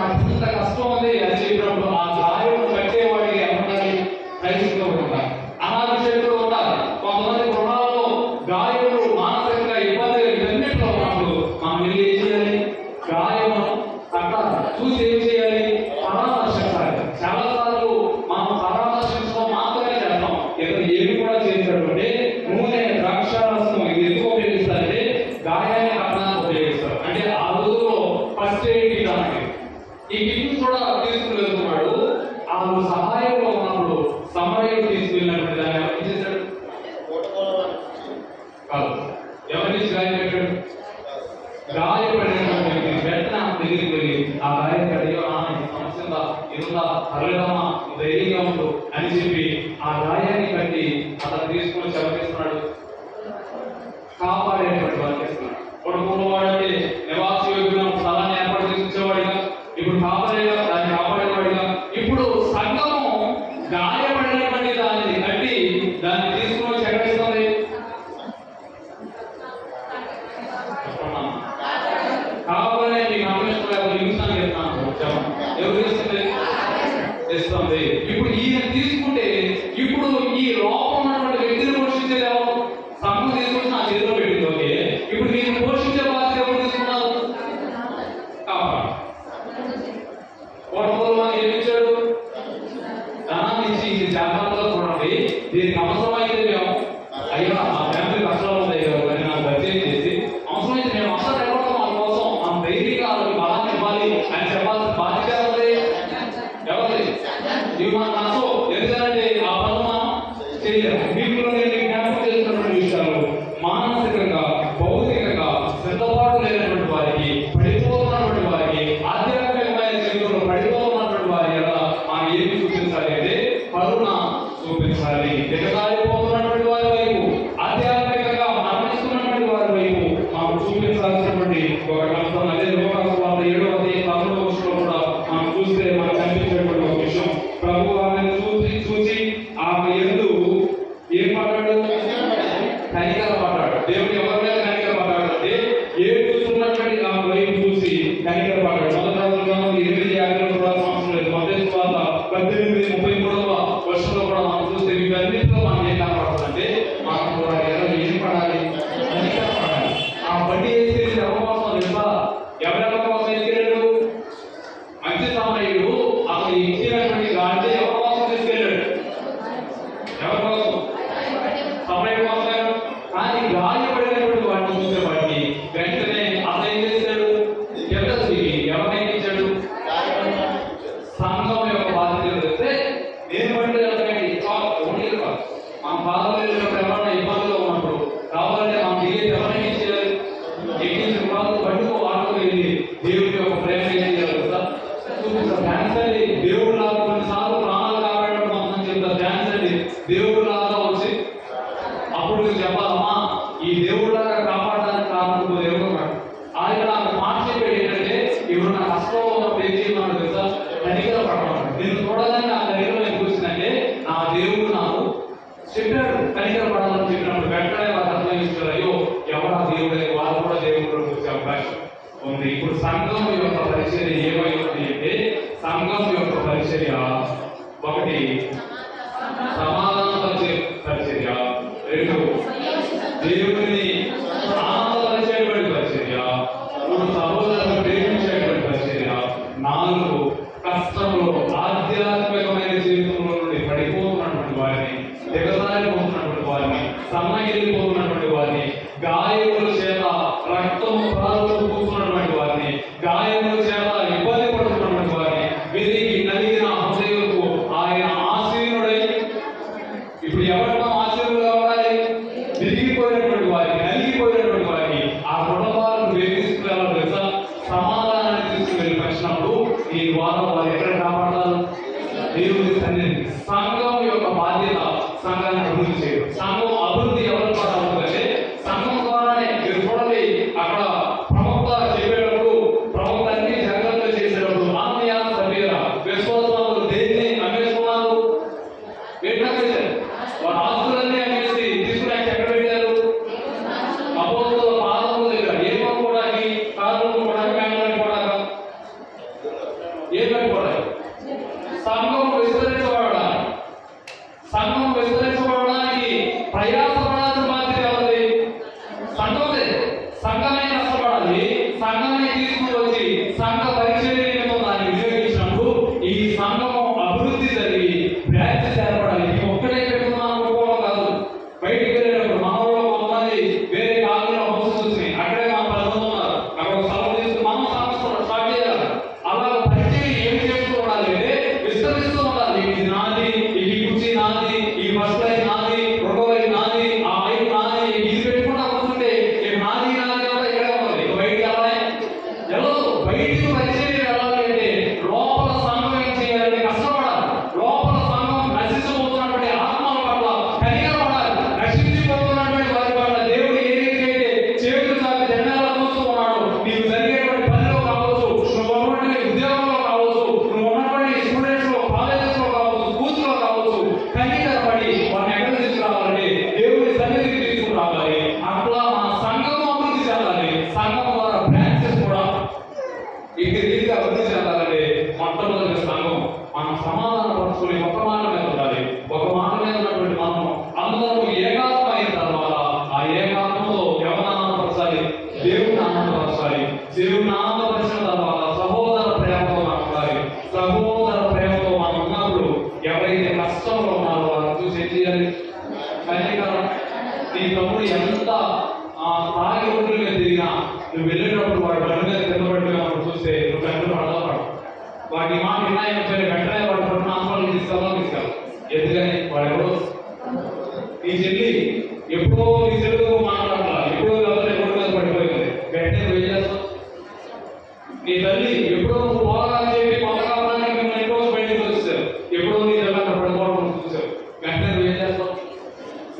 అంత కష్టం ఉంది అని చెప్పినప్పుడు ఆ గాయమును కట్టేవాడికి ఏమన్నది? క్రైస్తవులు ఉంటారు, అనాభిషేకులు ఉంటారు. కొంతమంది గృహాల్లో గాయములు మానసికంగా ఇబ్బందిగా ఇవన్నింటిలో ఉన్నప్పుడు మనం వెళ్ళి ఏం చేయాలి? గాయమును అక్కడ చూసి ఏం చేయాలి? పరామర్శించాలి. చాలా సార్లు మనం పరామర్శించడం మాత్రమే చేస్తాం, ఇక్కడ ఏమి కూడా చేసినటువంటి నూనె ద్రాక్షారసం ఇది ఎందుకు ఉపయోగిస్తారంటే గాయాన్ని కట్టడానికి ఉపయోగిస్తారు. అంటే ఆ రోజుల్లో ఫస్ట్ ఎయిడ్ ఇవ్వడానికి ఈ కిట్ కూడా తీసుకుని వెళ్తున్నాడు. ఆ సహాయంలో ఉన్నప్పుడు సమరయుడు తీసుకువెళ్ళినటువంటి దాన్ని ఎవరు చేశాడు? కాదు, ఎవరిని గాయం పెట్టాడు? గాయపడినటువంటి వెంటనే దగ్గరికి వెళ్ళి ఆ గాయం అయ్యో సమస్య ఇరుందా పర్లేదమ్మా ధైర్యంగా ఉండు అని చెప్పి ఆ గాయాన్ని కట్టి అతను తీసుకుని చదివిస్తున్నాడు, కాపాడేటువంటి వారు చేస్తున్నాడు. కొడుకున్నవాడంటే నివాస యోగ్యమైన స్థలాన్ని ఏర్పాటు చేసి ఉంచేవాడిగా, ఇప్పుడు దాన్ని కాపాడేవాడిగా. ఇప్పుడు సంఘము గాయపడినటువంటి దాన్ని కట్టి దాన్ని తీసుకుని చెక్కడిస్తుంది. కావాలనే మీకు అన్వేషణ నిమిషాన్ని చెప్తాను, ఎవరు చేస్తుంది? చేస్తుంది. ఇప్పుడు ఈయన తీసుకుంటే ఇప్పుడు ఈ లోపం ఉన్నటువంటి వ్యక్తిని పోషించేది ఎవరు? సంఘం తీసుకుంటే నా చేతిలో పెట్టింది. ఓకే, ఇప్పుడు నేను పోషించే బాధ్యత ఎవరు తీసుకున్నారు? కాపాడు. కోటలో ఏమిచ్చాడు? ధనాన్ని ఇచ్చి ఇది జాగ్రత్తగా చూడండి, దీనికి అవసరమైతే మేము అయ్యా మా ఫ్యామిలీ కష్టాలు ఉన్నాయి అని నాకు పరిచయం చేసి అవసరమైతే మేము అవసరం ఇవ్వడం వాళ్ళ కోసం మన ధైర్యంగా వాళ్ళకి బలాన్ని ఇవ్వాలి అని చెప్పాల్సిన బాధ్యత ఎవరిది? ఎవరిది? ఇవి మన మనసు ఎందుకంటే ఆ పనులు మనం చేయలేము. వీటిలో నేను జ్ఞాపకం చేస్తున్నటువంటి విషయాలు మానసికంగా భౌతికంగా సిద్ధపాటు లేనటువంటి వారికి, పడిపోతున్నటువంటి వారికి, ఆధ్యాత్మికమైన జీవితంలో పడిపోతున్నటువంటి వారి ఎలా మనం ఏమి చూపించాలి అంటే కరుణ చూపించాలి. దిగజారిపోతున్నటువంటి వారి వైపు, ఆధ్యాత్మికంగా మరణిస్తున్నటువంటి వారి వైపు మనం చూపించాల్సినటువంటి ఒక కష్టం. అదే లోకాసు వార్త 7వ అధ్యాయం 9వ వచనంలో కూడా మనం చూస్తే మనకు కనిపించేటువంటి ఒక విషయం, ప్రభు ఆమెను చూసి ఆమె యందు ఏం పడ్డాడు? కనికర పడ్డాడు. దేవుడు ఎవరి మీద కనికర పడ్డాడు అంటే ఏడుస్తున్నటువంటి ఆమె వైపు చూసి కనికర పడ్డాడు. మొదటి రోజుల్లో 8:50 సంవత్సరం లేదు. మత్తయి సువార్త 18:33వ వచనంలో కూడా మనం చూస్తే వీటన్నిటిలో మనం ఏం కనపడుతుందంటే మనం కూడా ఏం పడాలి? కనికర పడాలి. ఆ బండి వేసుకెళ్ళి ఎవరి కోసం తెలుసా? ఎవరెవరి కోసం వేసుకెళ్ళాడు? మంచి సమయుడు అతను ఇచ్చినటువంటి గాడి ఎవరి కోసం తీసుకెళ్ళాడు? ఎవరి కోసం? సమయం కోసం. కానీ గాయపడినటువంటి వాడిని చూసేవాడికి వెంటనే అతను ఏం చేశాడు? ఎవరిని ఇచ్చాడు? సంఘం యొక్క బాధ్యత తెలిస్తే నేను బట్టి మన బాధలు వెళ్ళినప్పుడు ఎవరైనా ఇబ్బందులు ఉన్నప్పుడు కావాలంటే మనం దిగేది ఎవరైనా ఇచ్చేయాలి? ఎక్కించిన వాళ్ళు బట్టుకు ఆటకు వెళ్ళి దేవుడి యొక్క ప్రేమ ఏం చేయాలి కదా చూపిస్తారు. థ్యాంక్స్ అండి దేవుడు లాగా కొన్నిసార్లు ప్రాణాలు కాపాడడం మొత్తం చెప్తారు. థ్యాంక్స్ అండి దేవుడు లాగా వచ్చి అప్పుడు మీరు చెప్పాలమ్మా ఈ దేవుడు లాగా కాపాడడానికి కారణం దేవుడు ఉన్నాడు. ఆయన నాకు మాట చెప్పేది ఏంటంటే ఇప్పుడు నా కష్టంలో ఉన్నప్పుడు ఏం చేయమన్నాడు తెలుసా? కనికర పడమన్నాడు. నేను చూడాలని నా దగ్గర నేను చూసిందంటే నా దేవుడు నాకు చెప్పాడు కనికర పడాలని చెప్పినప్పుడు వెంటనే వాళ్ళు అర్థం చేస్తారు, అయ్యో ఎవరా దేవుడు, వాళ్ళు కూడా దేవుడు చూసే అవకాశం ఉంది. ఇప్పుడు సంఘం యొక్క పరిచర్య ఏమైంది అంటే సంఘం యొక్క పరిచర్య ఒకటి సమాధానపరిచే పరిచర్య, 2 దేవుడిని ఆనందపరిచేటువంటి పరిచర్య, 3 సహోదరులను ప్రేమించేటువంటి పరిచర్య, 4 కష్టంలో ఆధ్యాత్మికమైన జీవితంలో నుండి పడిపోతున్నటువంటి వారిని, దిగజారిపోతున్నటువంటి వారిని సన్నగిల్లిపోతున్నటువంటి వారిని, గాయముల చేత రక్తము ప్రాణులు కూర్చున్నటువంటి వారిని, గాయముల చేత ఇబ్బంది పడుతున్నటువంటి వారిని, విరిగి నలిగిన హృదయులకు ఆయన ఆశీనుడై, ఇప్పుడు ఎవరితో ఆశీనులుగా ఉండాలి? విరిగిపోయినటువంటి వారికి, నలిగిపోయినటువంటి వారికి ఆ కుటుంబాలను వేధిస్తున్న తెలుసా, సమాధానాన్ని తీసుకువెళ్ళి వచ్చినప్పుడు ఈ ద్వారా వారు ఎక్కడ కాపాడాలి? దేవుని సన్నిధి. సంఘం యొక్క బాధ్యత సంఘాన్ని అభివృద్ధి చేయడం. సంఘం అభివృద్ధి ఎవరి ద్వారా అవుతుందంటే సంఘం ద్వారానే. మీరు చూడండి, అక్కడ ప్రముఖ చెప్పేటప్పుడు, ప్రముఖ అన్ని జాగ్రత్తలు చేసేటప్పుడు ఆత్మీయ సభ్యుల విశ్వాసాలు దేన్ని అమ్మేసుకున్నారు? పెట్టారు. వారి ఆస్తులన్నీ అమ్మేసి తీసుకుని ఎక్కడ పెట్టారు? అపోస్తుల పాదముల దగ్గర. ఏ కొనుక్కోవడానికి? కారు కొనుక్కోవడానికి, బ్యాంకు కట్టుకోవడానికి, ఏం కట్టుకోవడానికి? సంఘం విస్తరించబడడానికి, సంఘం విస్తరించబడడానికి ప్రయాసపడాల్సిన బాధ్యత ఎవరిది? సంఘమే. సంఘమే కష్టపడాలి. సంఘమే తీసుకుని వచ్చి సంఘ పరిచర్య దాన్ని వినియోగించినప్పుడు ఈ సంఘము అభివృద్ధి జరిగి బ్రాంచెస్ ఏర్పడాలి. ఈ ఒక్కడే పెట్టుకున్నాం అనుకోవడం కాదు. బయటికి వెళ్ళేటప్పుడు మనలో కొంతమంది వేరే కాలంలో హౌసెస్ వచ్చినాయి, అక్కడే మన 10 మంది ఉన్నారు, అక్కడ ఒక స్థలం తీసుకుని మనం సంస్థ స్టార్ట్ చేయాలి. అలా పరిచర్య ఏం చేస్తూ ఉండాలి అంటే విస్తరిస్తూ ఉండాలి. ఇది నాది, ఈ కుర్చీ నాది, ఈ ఫస్ట్ లైన్ నాది, రెండో లైన్ నాది, ఆ మైక్ నాది, ఇది పెట్టుకుంటా కూర్చుంటే నాది నాది అంటే ఇక్కడే ఉంది. బయటికి వెళ్ళాలి. బయటికి పరిచర్య వెళ్ళాలి అంటే లోపల సంఘం ఏం చేయాలంటే కష్టపడాలి. లోపల సంఘం నశించిపోతున్నటువంటి ఆత్మల పట్ల కనికరపడాలి. నశించిపోతున్నటువంటి వారి పట్ల దేవుడు ఏ రీతి అయితే చేతులు సాగి జెండాలు చూస్తూ ఉన్నాడు. నీవు జరిగేటువంటి పనిలో కావచ్చు, నువ్వు ఉన్నటువంటి ఉద్యోగంలో కావచ్చు, నువ్వు ఉన్నటువంటి స్టూడెంట్స్ లో, కాలేజెస్ లో కావచ్చు, స్కూల్స్ లో కావచ్చు, కనికరపడి వారిని ఎక్కడ తీసుకురావాలంటే దేవుడి సన్నిధికి తీసుకురావాలి. అట్లా మన సంఘము అభివృద్ధి చెందాలి. సంఘం ద్వారా బ్రాంచెస్ కూడా ఈ రీతిగా అభివృద్ధి చెందాలంటే మొట్టమొదటి సంఘం మనం సమాధాన పరుచుకుని ఒక మాట మీద ఉండాలి. ఒక మాట మీద ఉన్నటువంటి మనం అందరూ ఏకాత్మ అయిన తర్వాత ఆ ఏకాత్మతో ఎవరిని ఆనందపరచాలి? దేవుని ఆనందపరచాలి. దేవుని ఆనందపరిచిన తర్వాత సహోదర ప్రేమతో మనం ఉండాలి. సహోదర ప్రేమతో మనం ఉన్నప్పుడు ఎవరైతే కష్టంలో ఉన్నారో వారిని చూసి ఏం చేయాలి? కనికరం. నీ తమ్ముడు ఎంత తాగి ఒడ్డు మీద తిరిగినా నువ్వు వెళ్ళేటప్పుడు వాడు బండి మీద కింద పడిపోయినప్పుడు చూస్తే నువ్వు వెంటనే పడతావు. వాటి మాట విన్నాయని వెంటనే వాడు పడిన హాస్పిటల్కి తీసుకెళ్ళాలి. ఎందుకని? వాడు ఎవరో నీ చెల్లి ఎప్పుడో నీ చెల్లితో మాట్లాడాల, ఎప్పుడో ఎవరి రోడ్డు మీద పడిపోయింది, వెంటనే నువ్వు ఏం చేస్తావు? నీ తల్లి ఎప్పుడో నువ్వు పోగాలని చెప్పి కొత్తగా మిమ్మల్ని ఎప్పుడో బయటకు వచ్చేసారు, ఎప్పుడో నీ తల్లి అక్కడ పడిపోవడం చూసావు, వెంటనే నువ్వు ఏం చేస్తావు?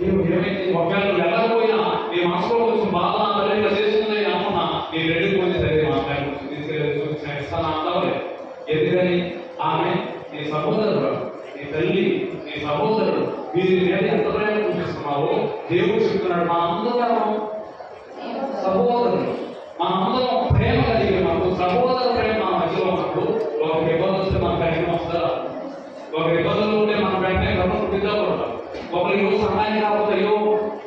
ఏమైంది? ఒకవేళ నువ్వు వెళ్ళకపోయినా నీ మనసులో కొంచెం బాధ తల్లి చేస్తుంది అనుకున్నా నీ రెడ్డికి పోతే సరే తీసుకెళ్ళిస్తాను అంటావులే. ఎందుకని? ఆమె నీ సహోదరుడు, నీ తల్లి, నీ సహోదరుడు, వీరి మీద ఎంత ప్రేమ చూపిస్తున్నావో దేవుడు చెప్తున్నాడు. మా అందరం సహోదరుడు, మా అందరం ప్రేమ కలిగి ఉన్నప్పుడు, సహోదర ప్రేమ మన మధ్యలో ఉన్నప్పుడు ఒక ఇబ్బంది వస్తే మన వెంటనే వస్తారా? ఒక ఇబ్బందులు ఉంటే మన వెంటనే గమనం పుట్టించకూడదు. ఒకరికి రోజు సహాయం కాకపోతే అయ్యో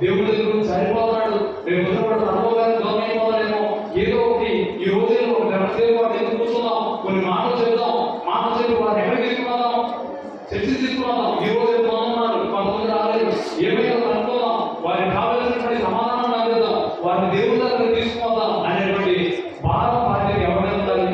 దేవుడి దగ్గర సరిపోతాడు, రేపు కూడా అనుభవాన్ని దూరం అయిపోతాడేమో, ఏదో ఒకటి ఈ రోజుల్లో ఒక గంటసేపు వాడు ఎందుకు కూర్చుందాం, కొన్ని మాటలు చెప్దాం, మాటలు చెప్పి వారిని ఎక్కడ తీసుకున్నాం? చర్చి తీసుకున్నాం. ఈ రోజు ఎంత ఉన్నారు, కొంతమంది రాలేదు, ఏమైనా అనుకోదాం, వారికి కావాల్సినటువంటి సమాధానం అందిద్దాం, వారిని దేవుడి దగ్గర తీసుకుపోదాం అనేటువంటి భారం బాధ్యత ఎవరి మీద ఉండాలి?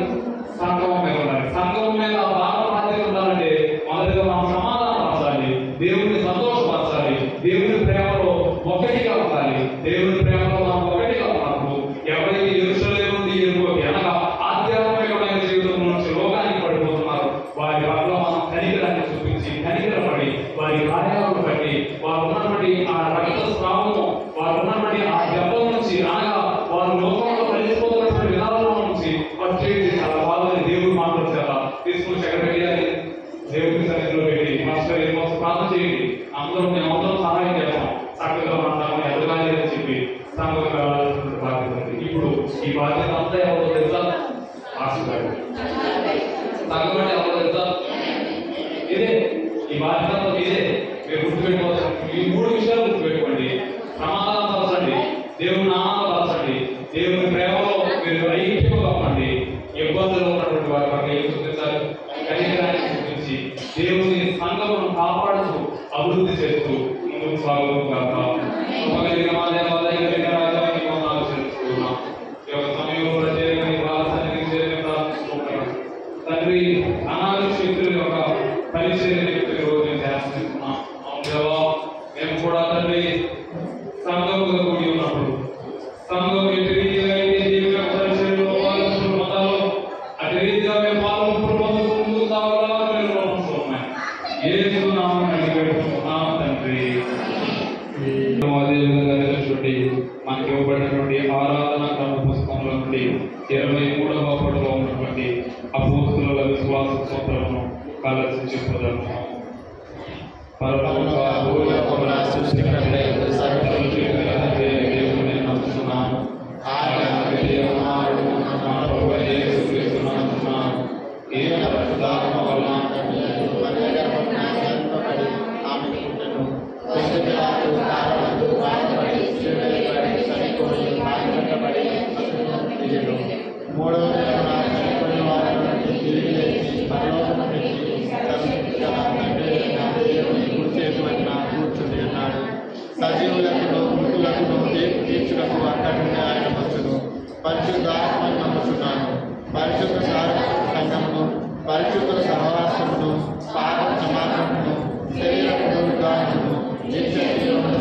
సంఘం మీద ఉండాలి. సంఘం మీద భారం బాధ్యత ఉండాలంటే మొదటిగా మనం సమాధానం పరచాలి, దేవుడిని సంతోషపరచాలి, దేవుని ప్రేమలో ఒకటిగా ఉండాలి. దేవుని ప్రేమలో మనం ఒకటిగా ఉన్నప్పుడు ఎవరైతే యెరూషలేము నుండి యెరికోకి అనగా ఆధ్యాత్మికమైన జీవితం నుంచి లోకానికి పడిపోతున్నారు వారి పట్ల మనం కనికరాన్ని చూపించి కనికరపడి వారి కార్యాలను బట్టి వారు ఉన్నటువంటి ఆ రక్త స్రావము, వారు ఉన్నటువంటి ఆ దెబ్బల నుంచి అనగా వారు లోకంలో కలిసిపోతున్నటువంటి విధానంలో నుంచి పచ్చేసి చాలా బాధని దేవుడు మాట్లాడతారా తీసుకుని ఎక్కడ పెట్టాలి? దేవుడి సన్నిధిలో పెట్టి మాస్టర్ ప్రార్థన చేయండి, అందరం సహాయం చేస్తాం, చక్కగా మాట్లాడాలి, ఎదగాలి అని చెప్పి సంఘం కావాల్సిన బాధ్యత ఉంది. ఇప్పుడు ఈ బాధ్యత అంతా ఎవరో తెలుసా? ఆశీర్వాదం. సంఘం అంటే ఎవరో తెలుసా? ఇదే ఈ బాధ్యత ఇదే. మీరు గుర్తుపెట్టుకోవచ్చు. ఈ 3 విషయాలు గుర్తుపెట్టుకోండి. సమాధానం పరచండి, దేవుని ఆనందపరచండి, దేవుని ప్రేమలో మీరు ఐక్యత కప్పండి, ఇబ్బందులు ఉన్నటువంటి వారి పట్ల ఏం చూపించాలి? కనికరాన్ని చూపించి దేవుని సంఘమును కాపాడుతూ అభివృద్ధి చేస్తూ ముందుకు సాగుతూ సంఘముగా కూడి ఉన్నప్పుడు సంఘం ఎటు రీతిగా అయితే దేవుని పరిచర్యలో పాల్గొంటున్న మతాలు అటు రీతిగా మేము పాల్గొంటున్న పొందుతూ ముందుకు సాగాలని ఉన్నాయి. యేసు నామమున అడిగి పెట్టుకుంటున్నాం తండ్రి. అదేవిధంగా తెలుసుకుంటే మనకి ఇవ్వబడినటువంటి ఆరాధన క్రమ పుస్తకంలో నుండి 23వ పడవ ఉన్నటువంటి అపోస్తుల విశ్వాస సూత్రమును కాలసి చెప్పుదాము. దేవుని నమ్ముతున్నాను, సజీవులకు మృతులకు తీర్పు తీర్చుటకు అక్కడి నుండి ఆయన వచ్చును. పరిశుద్ధాత్మను నమ్ముతున్నాను, పరిశుద్ధ సంఘమును, పరిశుద్ధ సహవాసమును, పాప క్షమాపణను, శరీర పునరుద్ధారణను, నిత్య జీవమును